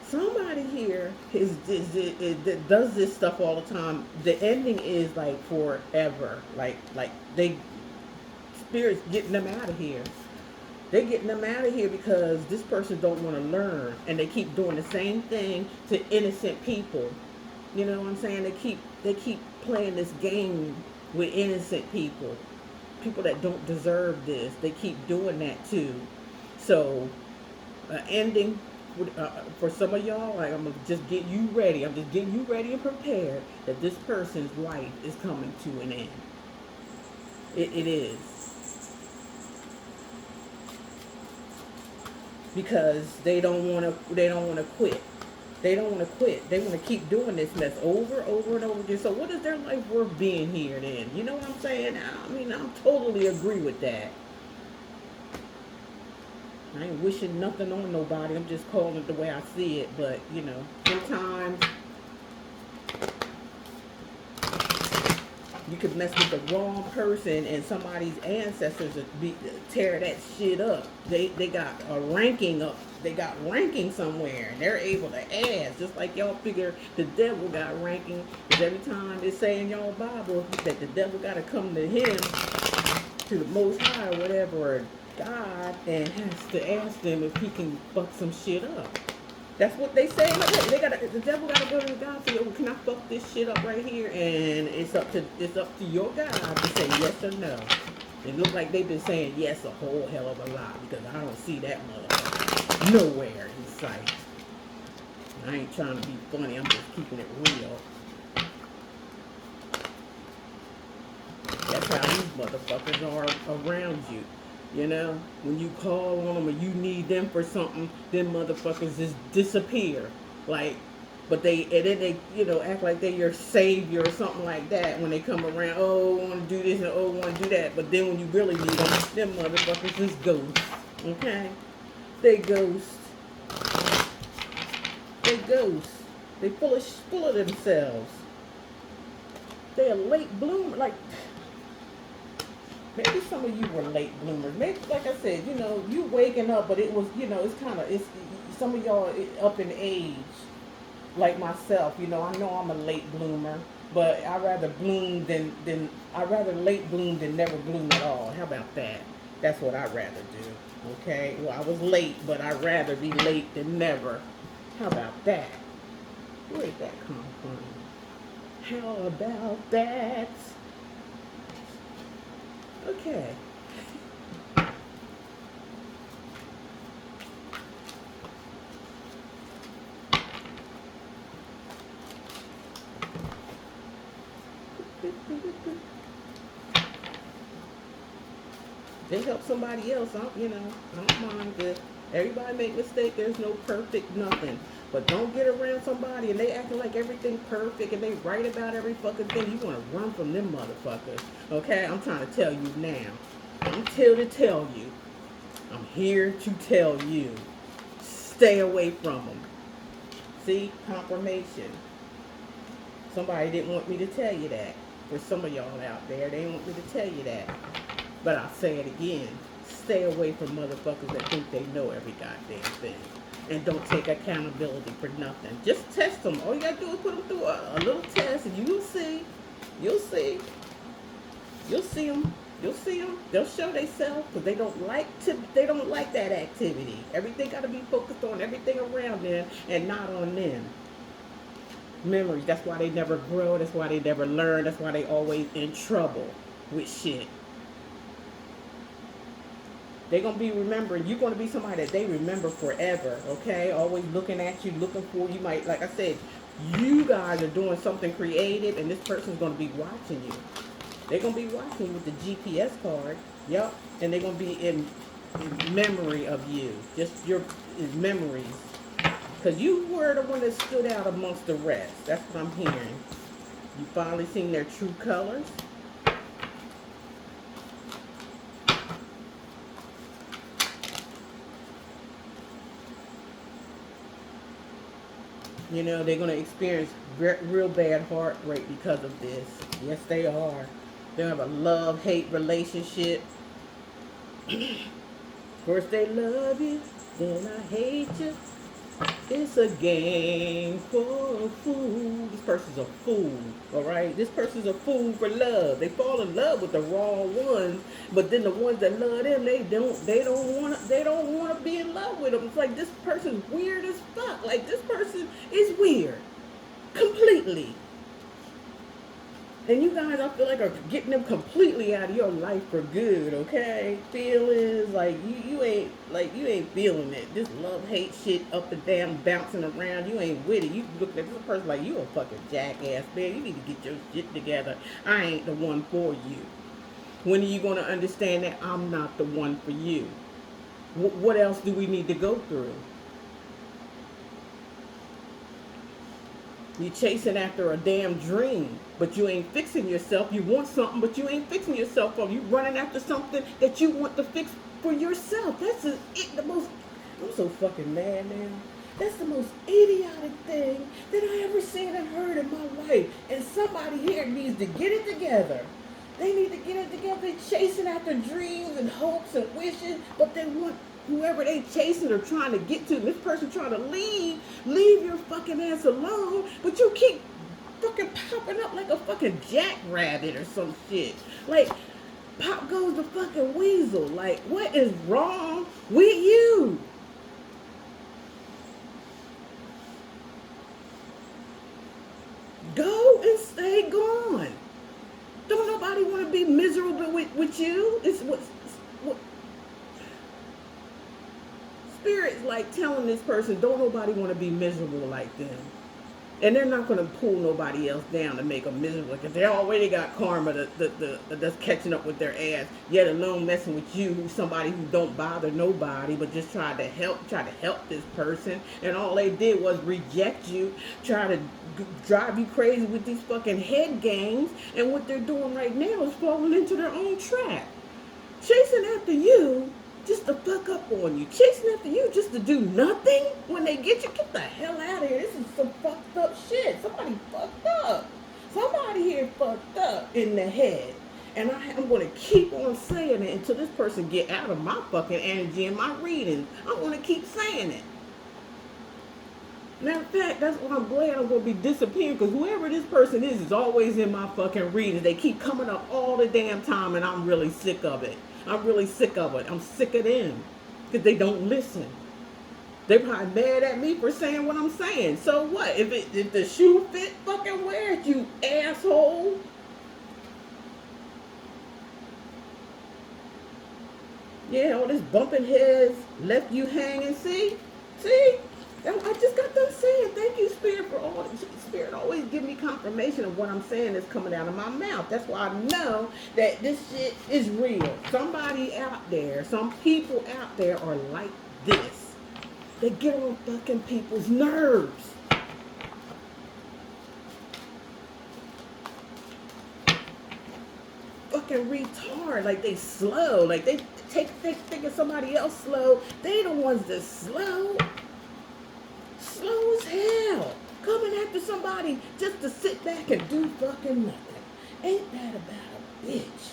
Somebody here does this stuff all the time. The ending is like forever. Like they spirits getting them out of here. They're getting them out of here because this person don't want to learn, and they keep doing the same thing to innocent people. You know what I'm saying? They keep playing this game with innocent people that don't deserve this. They keep doing that too. So, ending for some of y'all, like, I'm gonna just get you ready. I'm just getting you ready and prepared that this person's life is coming to an end. It is. Because they don't want to quit. They don't want to quit. They want to keep doing this mess over and over again. So what is their life worth being here then? You know what I'm saying? I mean, I totally agree with that. I ain't wishing nothing on nobody. I'm just calling it the way I see it. But, you know, sometimes you could mess with the wrong person and somebody's ancestors tear that shit up. They got a ranking up. They got ranking somewhere. And they're able to ask. Just like y'all figure the devil got ranking. Because every time they say in y'all Bible that the devil got to come to him, to the Most High or whatever, or God, and has to ask them if he can fuck some shit up. That's what they say. The devil gotta go to the God and say, "Oh, can I fuck this shit up right here?" And it's up to your God to say yes or no. It looks like they've been saying yes a whole hell of a lot, because I don't see that motherfucker nowhere in sight. I ain't trying to be funny. I'm just keeping it real. That's how these motherfuckers are around you. You know, when you call on them or you need them for something, them motherfuckers just disappear. Like But and then they, act like they're your savior or something like that when they come around. Oh, I want to do this and oh, I want to do that. But then when you really need them motherfuckers just ghost. Okay, they ghost. They ghost. They full of themselves. They a late bloomer. Like, maybe some of you were late bloomers. Maybe, like I said, you waking up, but it was, it's some of y'all up in age, like myself. I know I'm a late bloomer, but I rather late bloom than never bloom at all. How about that? That's what I'd rather do. Okay. Well, I was late, but I'd rather be late than never. How about that? Where did that come from? How about that? Okay. They help somebody else. I don't mind that. Everybody make mistakes. There's no perfect nothing. But don't get around somebody and they acting like everything perfect and they right about every fucking thing. You want to run from them motherfuckers. Okay? I'm trying to tell you now. I'm here to tell you. I'm here to tell you. Stay away from them. See? Confirmation. Somebody didn't want me to tell you that. For some of y'all out there, they didn't want me to tell you that. But I'll say it again. Stay away from motherfuckers that think they know every goddamn thing. And don't take accountability for nothing. Just test them. All you gotta do is put them through a little test, and you'll see. You'll see. You'll see them. You'll see them. They'll show themselves because they don't like that activity. Everything gotta be focused on everything around them and not on them. Memories. That's why they never grow. That's why they never learn. That's why they always in trouble with shit. They're going to be remembering. You're going to be somebody that they remember forever, okay? Always looking at you, looking for you. Might, like I said, you guys are doing something creative, and this person's going to be watching you. They're going to be watching you with the GPS card. Yep. And they're going to be in memory of you. Just your memories. Because you were the one that stood out amongst the rest. That's what I'm hearing. You finally seen their true colors. They're going to experience real bad heartbreak because of this. Yes, they are. They'll have a love-hate relationship. First they love you, then I hate you. It's a game for a fool. This person's a fool, all right? This person's a fool for love. They fall in love with the wrong ones, but then the ones that love them, they don't want to be in love with them. It's like this person's weird as fuck. Like this person is weird, completely. And you guys, I feel like, are getting them completely out of your life for good, okay? Feelings, like, you ain't feeling it. This love-hate shit up and down, bouncing around, you ain't with it. You looking at this person like, you a fucking jackass, man. You need to get your shit together. I ain't the one for you. When are you going to understand that I'm not the one for you? What else do we need to go through? You're chasing after a damn dream, but you ain't fixing yourself. You want something, but you ain't fixing yourself up. You running after something that you want to fix for yourself. That's the most, I'm so fucking mad now. That's the most idiotic thing that I ever seen and heard in my life. And somebody here needs to get it together. They need to get it together. They're chasing after dreams and hopes and wishes, but they want whoever they chasing or trying to get to. This person trying to leave your fucking ass alone, but you keep fucking popping up like a fucking jackrabbit or some shit. Like, pop goes the fucking weasel. Like, what is wrong with you? Go and stay gone. Don't nobody want to be miserable with you. It's what Spirit's like telling this person, don't nobody want to be miserable like them. And they're not going to pull nobody else down to make them miserable because they already got karma that's catching up with their ass. Yet alone messing with you, who's somebody who don't bother nobody, but just try to help this person. And all they did was reject you, try to drive you crazy with these fucking head games. And what they're doing right now is falling into their own trap, chasing after you just to fuck up on you, chasing after you just to do nothing. When they get the hell out of here. This is some fucked up shit. Somebody fucked up. Somebody here fucked up in the head. And I'm going to keep on saying it until this person get out of my fucking energy and my reading. I'm going to keep saying it. Matter of fact, that's why I'm glad I'm going to be disappearing, because whoever this person is always in my fucking readings. They keep coming up all the damn time, and I'm really sick of it. I'm really sick of it. I'm sick of them because they don't listen. They're probably mad at me for saying what I'm saying. So what? If the shoe fit, fucking wear it, you asshole. Yeah, all this bumping heads left you hanging. See? I just got done saying, thank you, Spirit, for all. Spirit always give me confirmation of what I'm saying is coming out of my mouth. That's why I know that this shit is real. Somebody out there, some people out there are like this. They get on fucking people's nerves. Fucking retard. Like they slow. Like they thinking somebody else slow. They the ones that's slow. Slow as hell. Coming after somebody just to sit back and do fucking nothing. Ain't that about a bitch?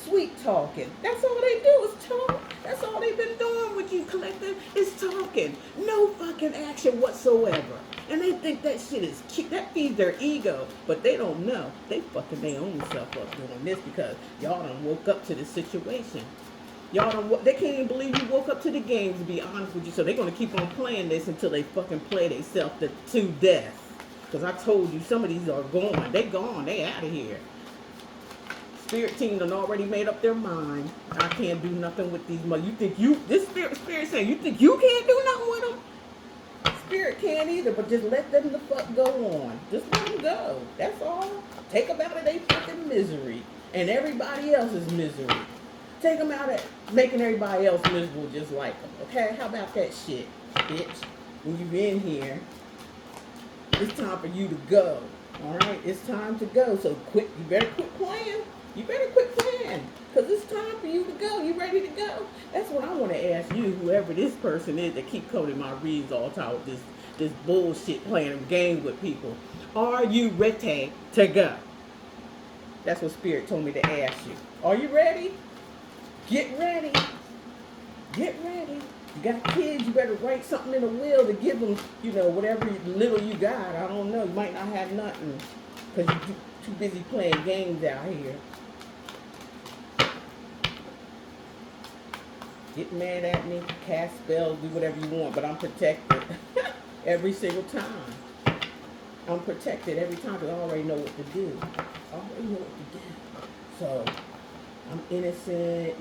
Sweet talking. That's all they do is talk. That's all they've been doing with you, collective, is talking. No fucking action whatsoever. And they think that shit is cute. That feeds their ego. But they don't know. They fucking their own self up doing this because y'all done woke up to the situation. Y'all don't. They can't even believe you woke up to the game, to be honest with you. So they're gonna keep on playing this until they fucking play themselves to death. Because I told you, some of these are gone. They gone. They out of here. Spirit team done already made up their mind. I can't do nothing with these mother. You think this spirit saying, you think you can't do nothing with them? Spirit can't either, but just let them the fuck go on. Just let them go. That's all. Take them out of their fucking misery and everybody else's misery. Take them out of making everybody else miserable just like them. Okay? How about that shit, bitch? When you in here, it's time for you to go. Alright? It's time to go. So quit. You better quit playing. You better quit playing. Because it's time for you to go. You ready to go? That's what I want to ask you, whoever this person is that keep coding my reads all the time with this bullshit playing a game with people. Are you ready to go? That's what Spirit told me to ask you. Are you ready? Get ready. Get ready. You got kids, you better write something in the will to give them, whatever little you got. I don't know. You might not have nothing because you're too busy playing games out here. Get mad at me, cast spells, do whatever you want, but I'm protected every single time. I'm protected every time because I already know what to do. I already know what to do. So, I'm innocent,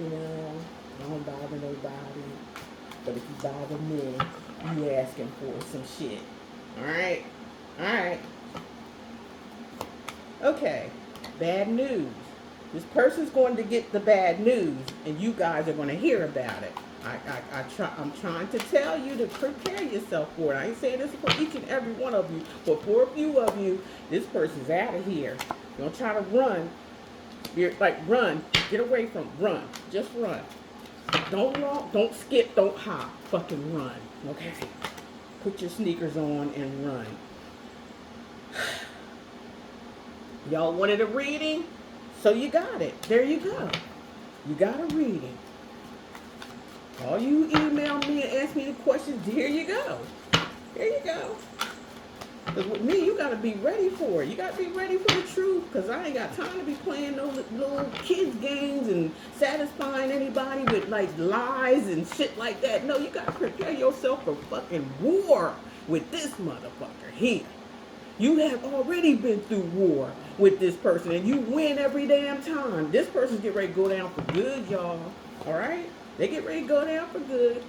I don't bother nobody. But if you bother me, you asking for some shit. Alright? Alright. Okay. Bad news. This person's going to get the bad news, and you guys are going to hear about it. I'm trying to tell you to prepare yourself for it. I ain't saying this for each and every one of you, but for a few of you, this person's out of here. You're going to try to run. You're like, run. Get away from, run. Just run. Don't walk, don't skip, don't hop. Fucking run, okay? Put your sneakers on and run. Y'all wanted a reading? So you got it. There you go. You got a reading. All you email me and ask me the questions, here you go. There you go. Because with me, you got to be ready for it. You got to be ready for the truth. Because I ain't got time to be playing no little kids games and satisfying anybody with like lies and shit like that. No, you got to prepare yourself for fucking war with this motherfucker here. You have already been through war with this person, and you win every damn time. This person's get ready to go down for good, y'all. All right? They get ready to go down for good.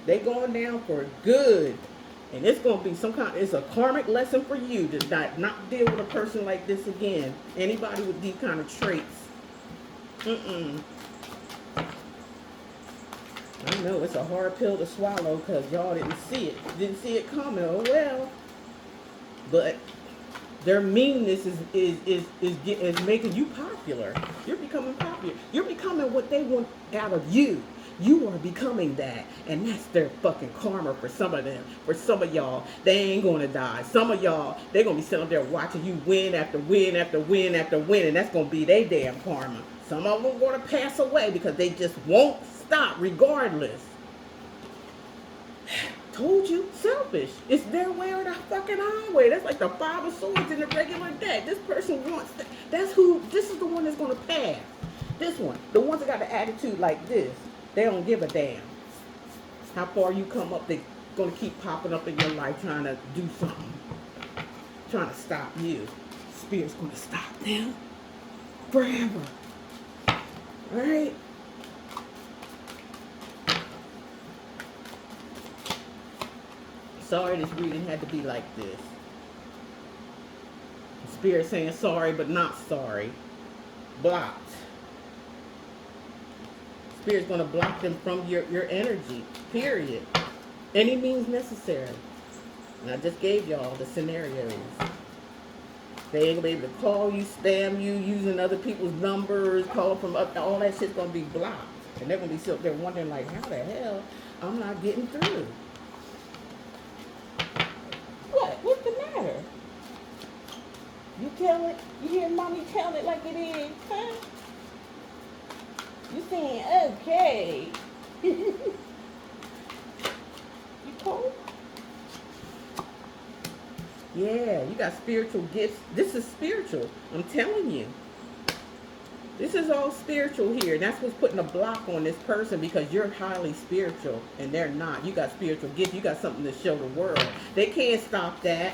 They going down for good. And it's going to be it's a karmic lesson for you to not deal with a person like this again. Anybody with these kind of traits. Mm-mm. I know it's a hard pill to swallow because y'all didn't see it. Didn't see it coming. Oh, well. But their meanness is making you popular. You're becoming popular. You're becoming what they want out of you. You are becoming that. And that's their fucking karma for some of them. For some of y'all, they ain't going to die. Some of y'all, they're going to be sitting up there watching you win after win after win after win. And that's going to be their damn karma. Some of them are going to pass away because they just won't stop regardless. Told you, selfish. It's their way or the fucking highway. That's like the 5 of swords in the regular deck. This person wants that. This is the one that's going to pass. This one. The ones that got the attitude like this. They don't give a damn. How far you come up, they're going to keep popping up in your life trying to do something. Trying to stop you. Spirit's going to stop them forever. Alright? Sorry this reading had to be like this. Spirit saying sorry but not sorry. Blocked. Spirit's going to block them from your energy. Period. Any means necessary. And I just gave y'all the scenarios. They ain't going to be able to call you, spam you, using other people's numbers, calling from up. All that shit's going to be blocked. And they're going to be sitting there wondering like, how the hell I'm not getting through? What's the matter? You tell it, you hear mommy tell it like it is, huh? You saying, okay. You cold? Yeah, you got spiritual gifts. This is spiritual. I'm telling you. This is all spiritual here. And that's what's putting a block on this person because you're highly spiritual and they're not. You got spiritual gifts. You got something to show the world. They can't stop that.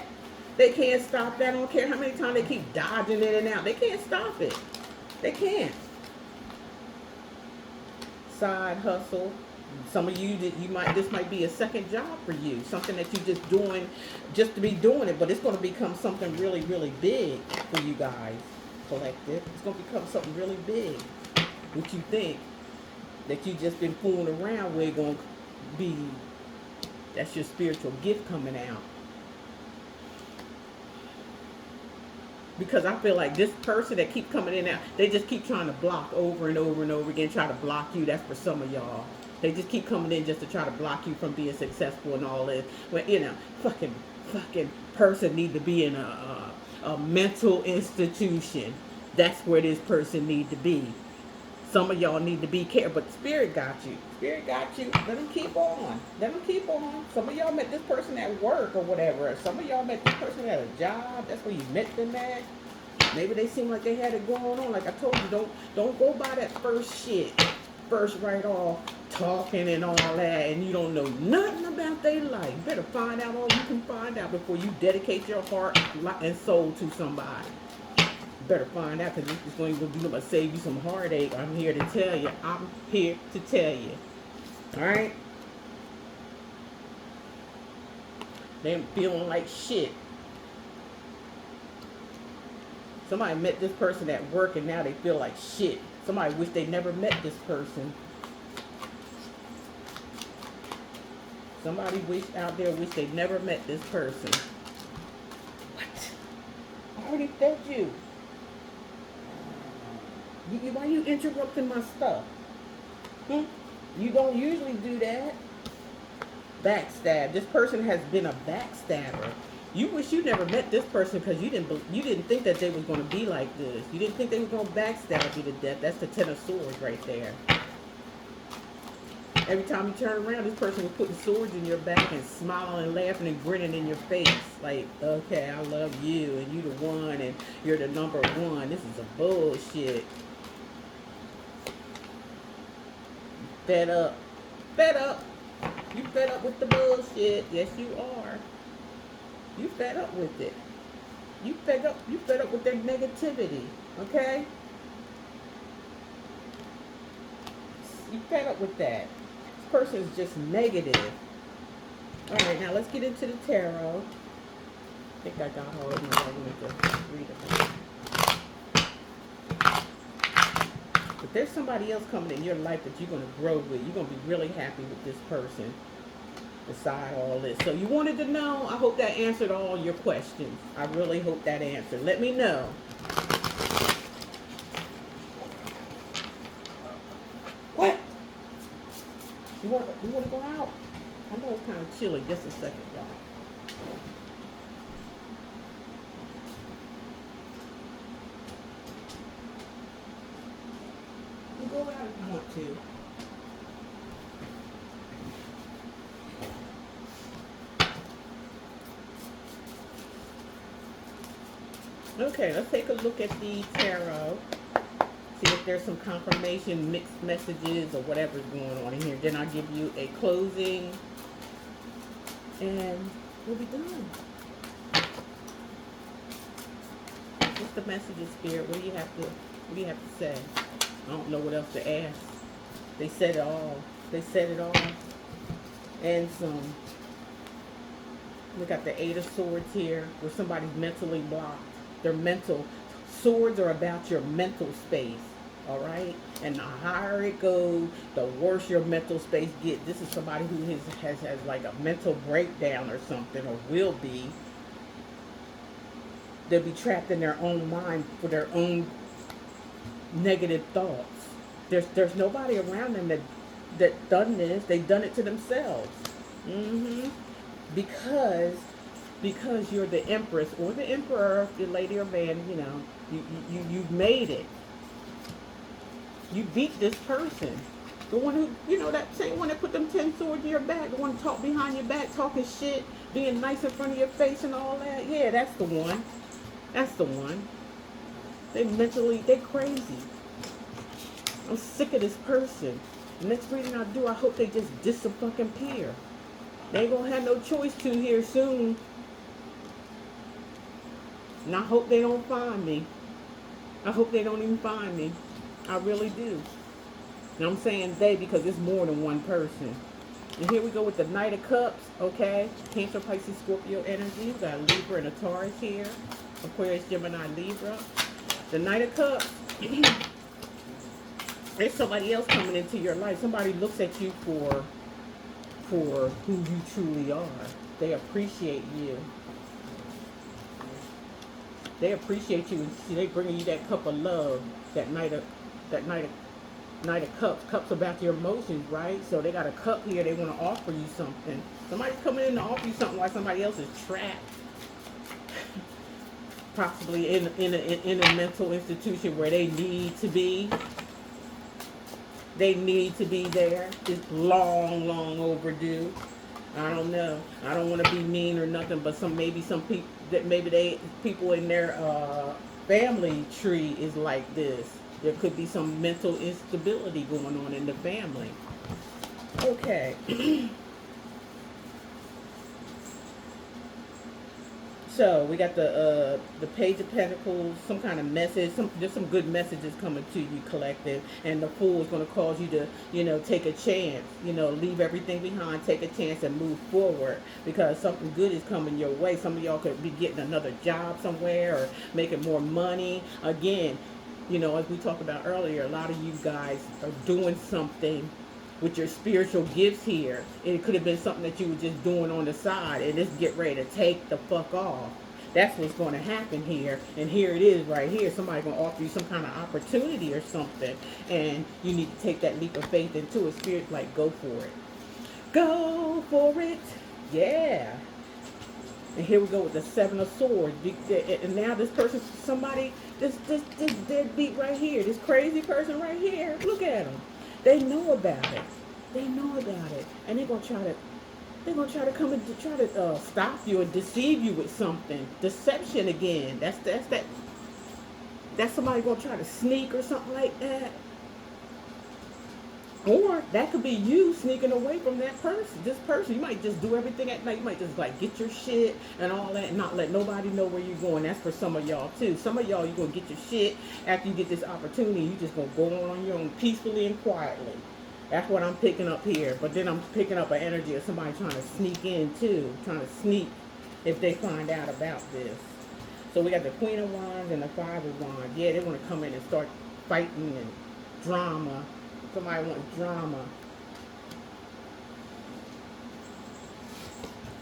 They can't stop that. I don't care how many times they keep dodging in and out. They can't stop it. They can't. Side hustle. Some of you this might be a second job for you. Something that you're just doing just to be doing it, but it's going to become something really, really big for you guys. Collective. It's going to become something really big. What you think that you just been fooling around with going to be, that's your spiritual gift coming out. Because I feel like this person that keep coming in and out, they just keep trying to block over and over and over again, try to block you. That's for some of y'all. They just keep coming in just to try to block you from being successful and all this. When, fucking person need to be in a mental institution. That's where this person need to be. Some of y'all need to be careful, but Spirit got you. Spirit got you. Let them keep on. Let them keep on. Some of y'all met this person at work or whatever. Some of y'all met this person at a job. That's where you met them at. Maybe they seem like they had it going on. Like I told you, don't go by that first shit. First right off, talking and all that, and you don't know nothing about their life. You better find out all you can find out before you dedicate your heart and soul to somebody. Better find out because it's going to do nothing but save you some heartache. I'm here to tell you. I'm here to tell you. Alright? They ain't feeling like shit. Somebody met this person at work and now they feel like shit. Somebody wish they never met this person. Somebody out there wish they never met this person. What? I already fed you. Why you interrupting my stuff? You don't usually do that. Backstab. This person has been a backstabber. You wish you never met this person because you didn't think that they was going to be like this. You didn't think they was going to backstab you to death. That's the 10 of swords right there. Every time you turn around, this person was putting swords in your back and smiling and laughing and grinning in your face. Like, okay, I love you and you the one and you're the number one. This is a bullshit. Fed up. Fed up. You fed up with the bullshit. Yes, you are. You fed up with it. You fed up with their negativity. Okay? You fed up with that. This person is just negative. All right, now let's get into the tarot. I think I got all of my argument to read about. But there's somebody else coming in your life that you're going to grow with. You're going to be really happy with this person beside all this. So you wanted to know. I hope that answered all your questions. I really hope that answered. Let me know. What? You want to go out? I know it's kind of chilly. Just a second, y'all. You go out if you want to. Okay, let's take a look at the tarot. See if there's some confirmation, mixed messages, or whatever's going on in here. Then I'll give you a closing, and we'll be done. What's the message of spirit? What do you have to say? I don't know what else to ask. They said it all. They said it all. And some. We got the Eight of Swords here, where somebody's mentally blocked. Their mental swords are about your mental space. All right, and the higher it goes, the worse your mental space gets. This is somebody who has like a mental breakdown or something, or will be. They'll be trapped in their own mind for their own negative thoughts. There's nobody around them that done this. They've done it to themselves. Because you're the empress or the emperor, the lady or man. You know, you've made it. You beat this person. The one who, you know, that same one that put them 10 swords in your back, the one who talk behind your back, talking shit, being nice in front of your face and all that. Yeah, that's the one. That's the one. They crazy. I'm sick of this person. The next reading I do, I hope they just dis-fucking-peer. They ain't gonna have no choice to here soon. And I hope they don't find me. I hope they don't even find me. I really do. And I'm saying they because it's more than one person. And here we go with the Knight of Cups, okay? Cancer, Pisces, Scorpio energy. We got a Libra and a Taurus here. Aquarius, Gemini, Libra. The Knight of Cups. There's somebody else coming into your life. Somebody looks at you for who you truly are. They appreciate you. They appreciate you, and they bringing you that cup of love. That Knight of Cups. Cups about your emotions, right? So they got a cup here. They want to offer you something. Somebody's coming in to offer you something while somebody else is trapped. Possibly in a mental institution where they need to be. They need to be there. It's long overdue. I don't know. I don't want to be mean or nothing, but maybe some people people in their family tree is like this. There could be some mental instability going on in the family. Okay. So we got the Page of Pentacles, some kind of message, there's some good messages coming to you, collective, and the Fool is going to cause you to, you know, take a chance, you know, leave everything behind, take a chance and move forward, because something good is coming your way. Some of y'all could be getting another job somewhere or making more money. Again, you know, as we talked about earlier, a lot of you guys are doing something with your spiritual gifts here. It could have been something that you were just doing on the side, and it's get ready to take the fuck off. That's what's going to happen here. And here it is right here. Somebody's going to offer you some kind of opportunity or something, and you need to take that leap of faith into it. Spirit, like, go for it. Go for it. Yeah. And here we go with the Seven of Swords. And now this person, this deadbeat right here, this crazy person right here, look at them. They know about it. They know about it. And they're gonna try to come and try to stop you and deceive you with something. Deception again. That's somebody gonna try to sneak or something like that. Or that could be you sneaking away from that person. This person, you might just do everything at night. You might just like get your shit and all that and not let nobody know where you're going. That's for some of y'all too. Some of y'all, you're going to get your shit after you get this opportunity. You just going to go on your own peacefully and quietly. That's what I'm picking up here. But then I'm picking up an energy of somebody trying to sneak in too. Trying to sneak if they find out about this. So we got the Queen of Wands and the Five of Wands. Yeah, they want to come in and start fighting and drama. Somebody wants drama.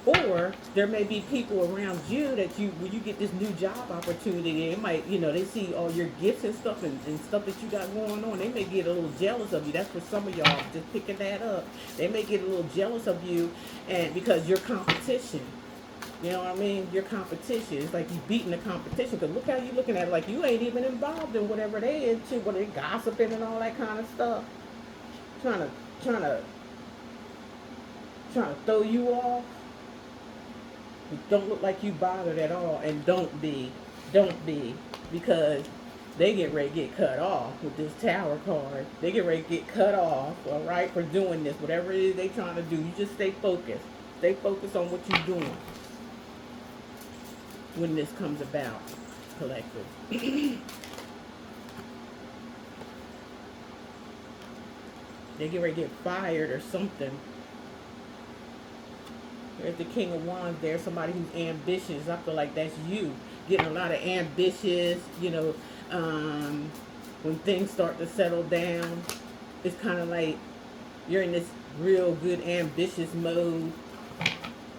Or there may be people around you that when you get this new job opportunity, it might, they see all your gifts and stuff and stuff that you got going on. They may get a little jealous of you. That's for some of y'all, just picking that up. They may get a little jealous of you, and because you're competition. You know what I mean? Your competition. It's like you beating the competition. Because look how you looking at it, like you ain't even involved in whatever they into, where they gossiping and all that kind of stuff. Trying to throw you off. Don't look like you bothered at all, and don't be, because they get ready to get cut off with this Tower card. They get ready to get cut off, all right, for doing this, whatever it is they trying to do. You just stay focused. Stay focused on what you're doing when this comes about, collective. They get ready to get fired or something. There's the King of Wands there, somebody who's ambitious. I feel like that's you. Getting a lot of ambitious, when things start to settle down, it's kind of like you're in this real good ambitious mode.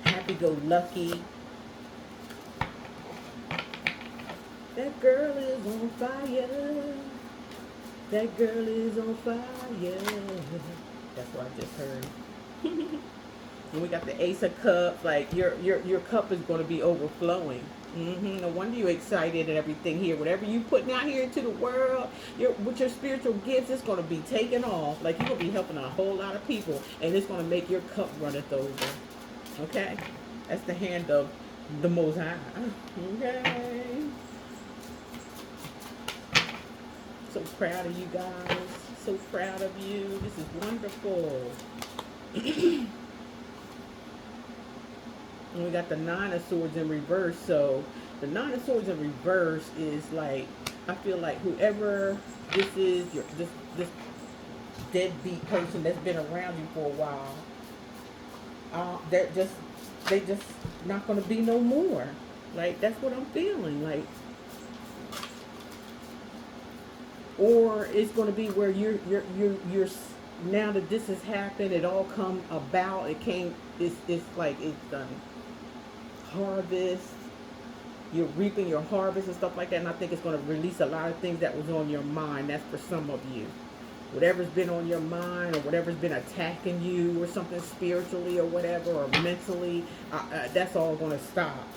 Happy-go-lucky. That girl is on fire. That girl is on fire. That's what I just heard. And we got the Ace of Cups. Like your cup is going to be overflowing. No wonder you're excited and everything here. Whatever you putting out here into the world, with your spiritual gifts, it's going to be taken off. Like you're going to be helping a whole lot of people, and it's going to make your cup runneth over. Okay, that's the hand of the Most High. Okay. So proud of you guys. So proud of you. This is wonderful. And we got the Nine of Swords in reverse. So the Nine of Swords in reverse is like, I feel like whoever this is, this deadbeat person that's been around you for a while, they just not gonna be no more. Like that's what I'm feeling. Like, or it's gonna be where you're now that this has happened, it all come about. It's like it's done. Harvest, you're reaping your harvest and stuff like that, and I think it's going to release a lot of things that was on your mind. That's for some of you. Whatever's been on your mind, or whatever's been attacking you, or something spiritually or whatever, or mentally, that's all going to stop.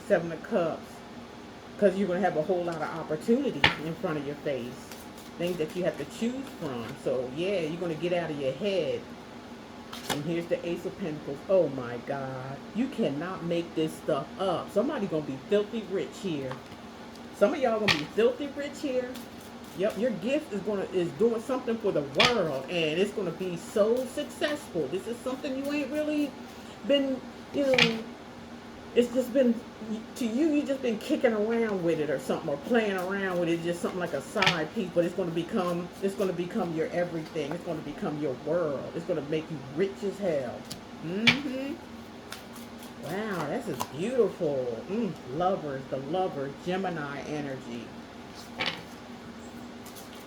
Seven of Cups, because you're going to have a whole lot of opportunities in front of your face, things that you have to choose from. So yeah, you're going to get out of your head. And here's the Ace of Pentacles. Oh my God. You cannot make this stuff up. Somebody's going to be filthy rich here. Some of y'all going to be filthy rich here. Yep, your gift is doing something for the world. And it's going to be so successful. This is something you ain't really been, it's just been, to you, you just been kicking around with it or something, or playing around with it, just something like a side piece, but it's going to become your everything. It's going to become your world. It's going to make you rich as hell. Wow, this is beautiful. Lovers, the lover, Gemini energy.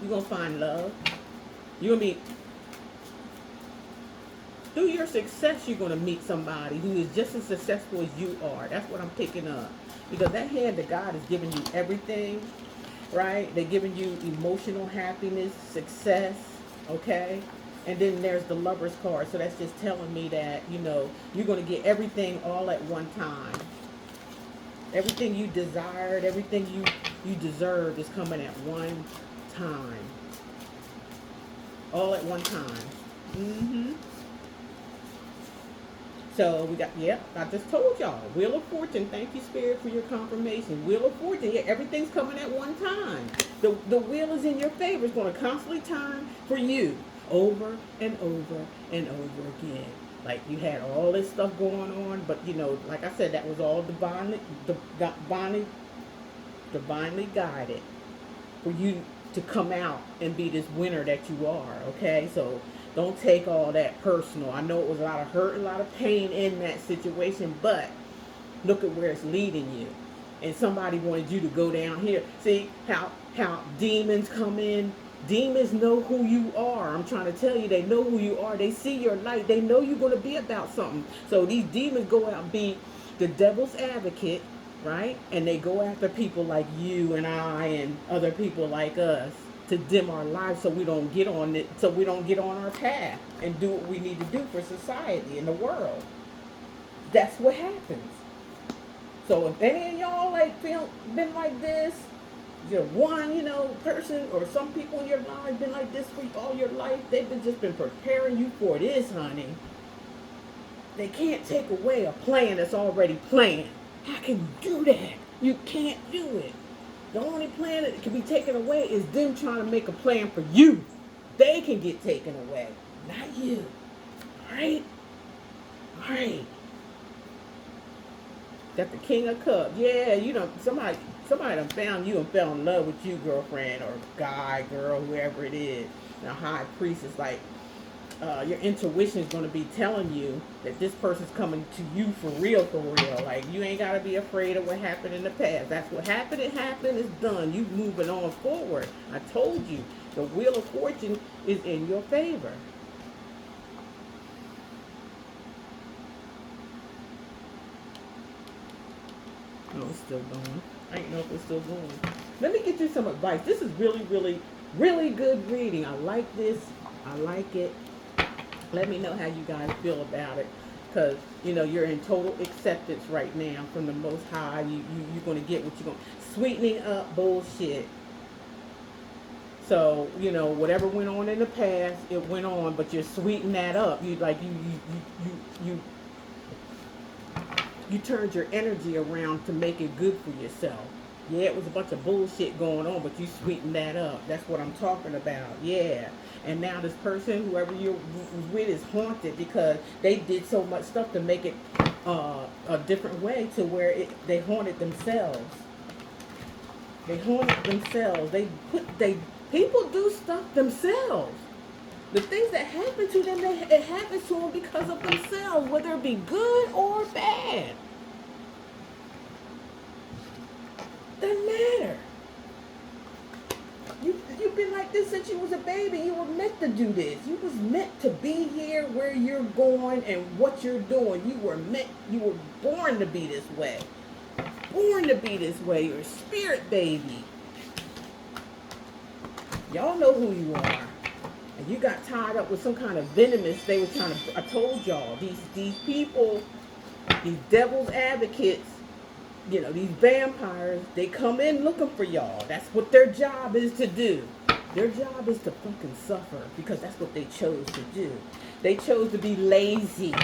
You're going to find love. You're going to be, through your success, you're going to meet somebody who is just as successful as you are. That's what I'm picking up. Because that hand of God is giving you everything, right? They're giving you emotional happiness, success, okay? And then there's the Lover's card. So that's just telling me that, you're going to get everything all at one time. Everything you desired, everything you deserve is coming at one time. All at one time. So we got, I just told y'all, Wheel of Fortune. Thank you, Spirit, for your confirmation. Wheel of Fortune, everything's coming at one time. The wheel is in your favor. It's going to constantly turn for you over and over and over again. Like you had all this stuff going on, but like I said, that was all divinely guided for you to come out and be this winner that you are, okay? So don't take all that personal. I know it was a lot of hurt, a lot of pain in that situation, but look at where it's leading you. And somebody wanted you to go down here. See how demons come in? Demons know who you are. I'm trying to tell you, they know who you are. They see your light. They know you're going to be about something. So these demons go out and be the devil's advocate, right? And they go after people like you and I and other people like us to dim our lives so we don't get on it, so we don't get on our path and do what we need to do for society and the world. That's what happens. So if any of y'all like been like this, you're one, person, or some people in your life been like this for all your life, they've just been preparing you for this, honey. They can't take away a plan that's already planned. How can you do that? You can't do it. The only plan that can be taken away is them trying to make a plan for you. They can get taken away, not you. All right? All right. Got the King of Cups. Yeah, somebody done found you and fell in love with you, girlfriend, or guy, girl, whoever it is. Now, High Priest is like, your intuition is going to be telling you that this person's coming to you for real, for real. Like, you ain't got to be afraid of what happened in the past. That's what happened. It happened. It's done. You moving on forward. I told you, the Wheel of Fortune is in your favor. Oh, it's still going. I ain't know if it's still going. Let me get you some advice. This is really, really, really good reading. I like this. I like it. Let me know how you guys feel about it. Because, you're in total acceptance right now from the Most High. You're going to get what you're going to. Sweetening up bullshit. So, whatever went on in the past, it went on, but you're sweetening that up. You turned your energy around to make it good for yourself. Yeah, it was a bunch of bullshit going on, but you sweetened that up. That's what I'm talking about. Yeah. And now this person, whoever you're with, is haunted because they did so much stuff to make it a different way to where they haunted themselves. They haunted themselves. People do stuff themselves. The things that happen to them, it happens to them because of themselves, whether it be good or bad. Doesn't matter. You've been like this since you was a baby. You were meant to do this. You was meant to be here where you're going and what you're doing. You were born to be this way. Born to be this way. You're a spirit baby. Y'all know who you are. And you got tied up with some kind of venomous. They were trying to. I told y'all, these people, these devil's advocates, these vampires, they come in looking for y'all. That's what their job is to do. Their job is to fucking suffer because that's what they chose to do. They chose to be lazy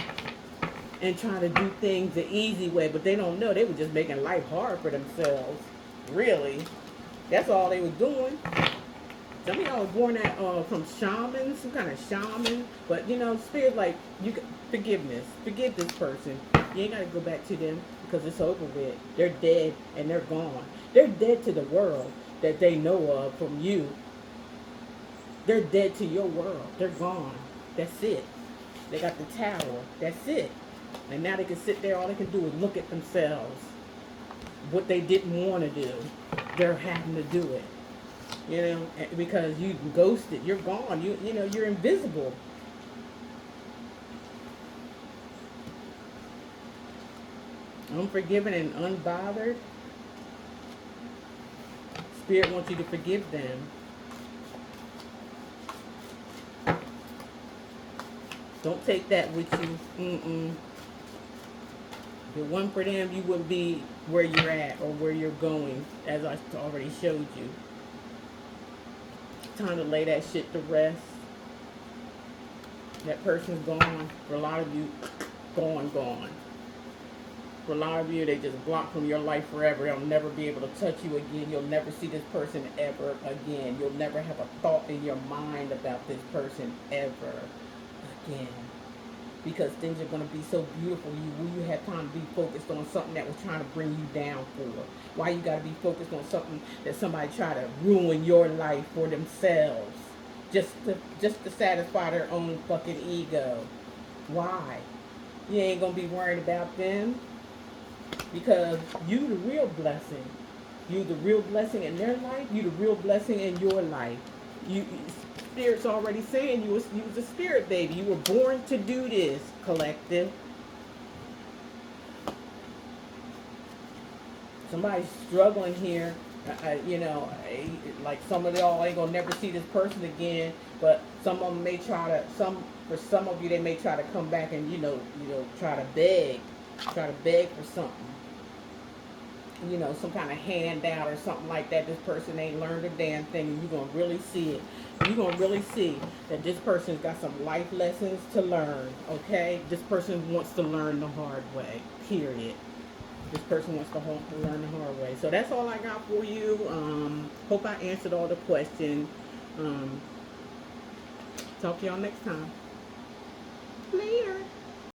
and try to do things the easy way, but they don't know they were just making life hard for themselves. Really, that's all they were doing. Some of y'all was born from shamans, some kind of shaman. But, spirit, like, forgiveness. Forgive this person. You ain't got to go back to them because it's over with. They're dead and they're gone. They're dead to the world that they know of from you. They're dead to your world. They're gone. That's it. They got the tower. That's it. And now they can sit there. All they can do is look at themselves. What they didn't want to do, they're having to do it. Because you ghosted, you're gone. You're invisible. Unforgiven and unbothered. Spirit wants you to forgive them. Don't take that with you. If it wasn't for them, you wouldn't be where you're at or where you're going, as I already showed you. Time to lay that shit to rest. That person's gone. For a lot of you, gone. For a lot of you, they just blocked from your life forever. They'll never be able to touch you again. You'll never see this person ever again. You'll never have a thought in your mind about this person ever again. because things are going to be so beautiful. You have time to be focused on something that was trying to bring you down for. Why you got to be focused on something that somebody try to ruin your life for themselves, just to satisfy their own fucking ego? Why? You ain't gonna be worried about them, because you the real blessing. You the real blessing in their life. You the real blessing in your life. You Spirit's already saying you was a spirit baby. You were born to do this, collective. Somebody's struggling here. Like some of y'all ain't gonna never see this person again, but some of them may try to. For some of you, they may try to come back and try to beg for something. Some kind of handout or something like that. This person ain't learned a damn thing, and you're gonna really see it. You're gonna really see that this person's got some life lessons to learn. Okay, this person wants to learn the hard way. Period. This person wants to learn the hard way. So that's all I got for you. Hope I answered all the questions. Talk to y'all next time. Later.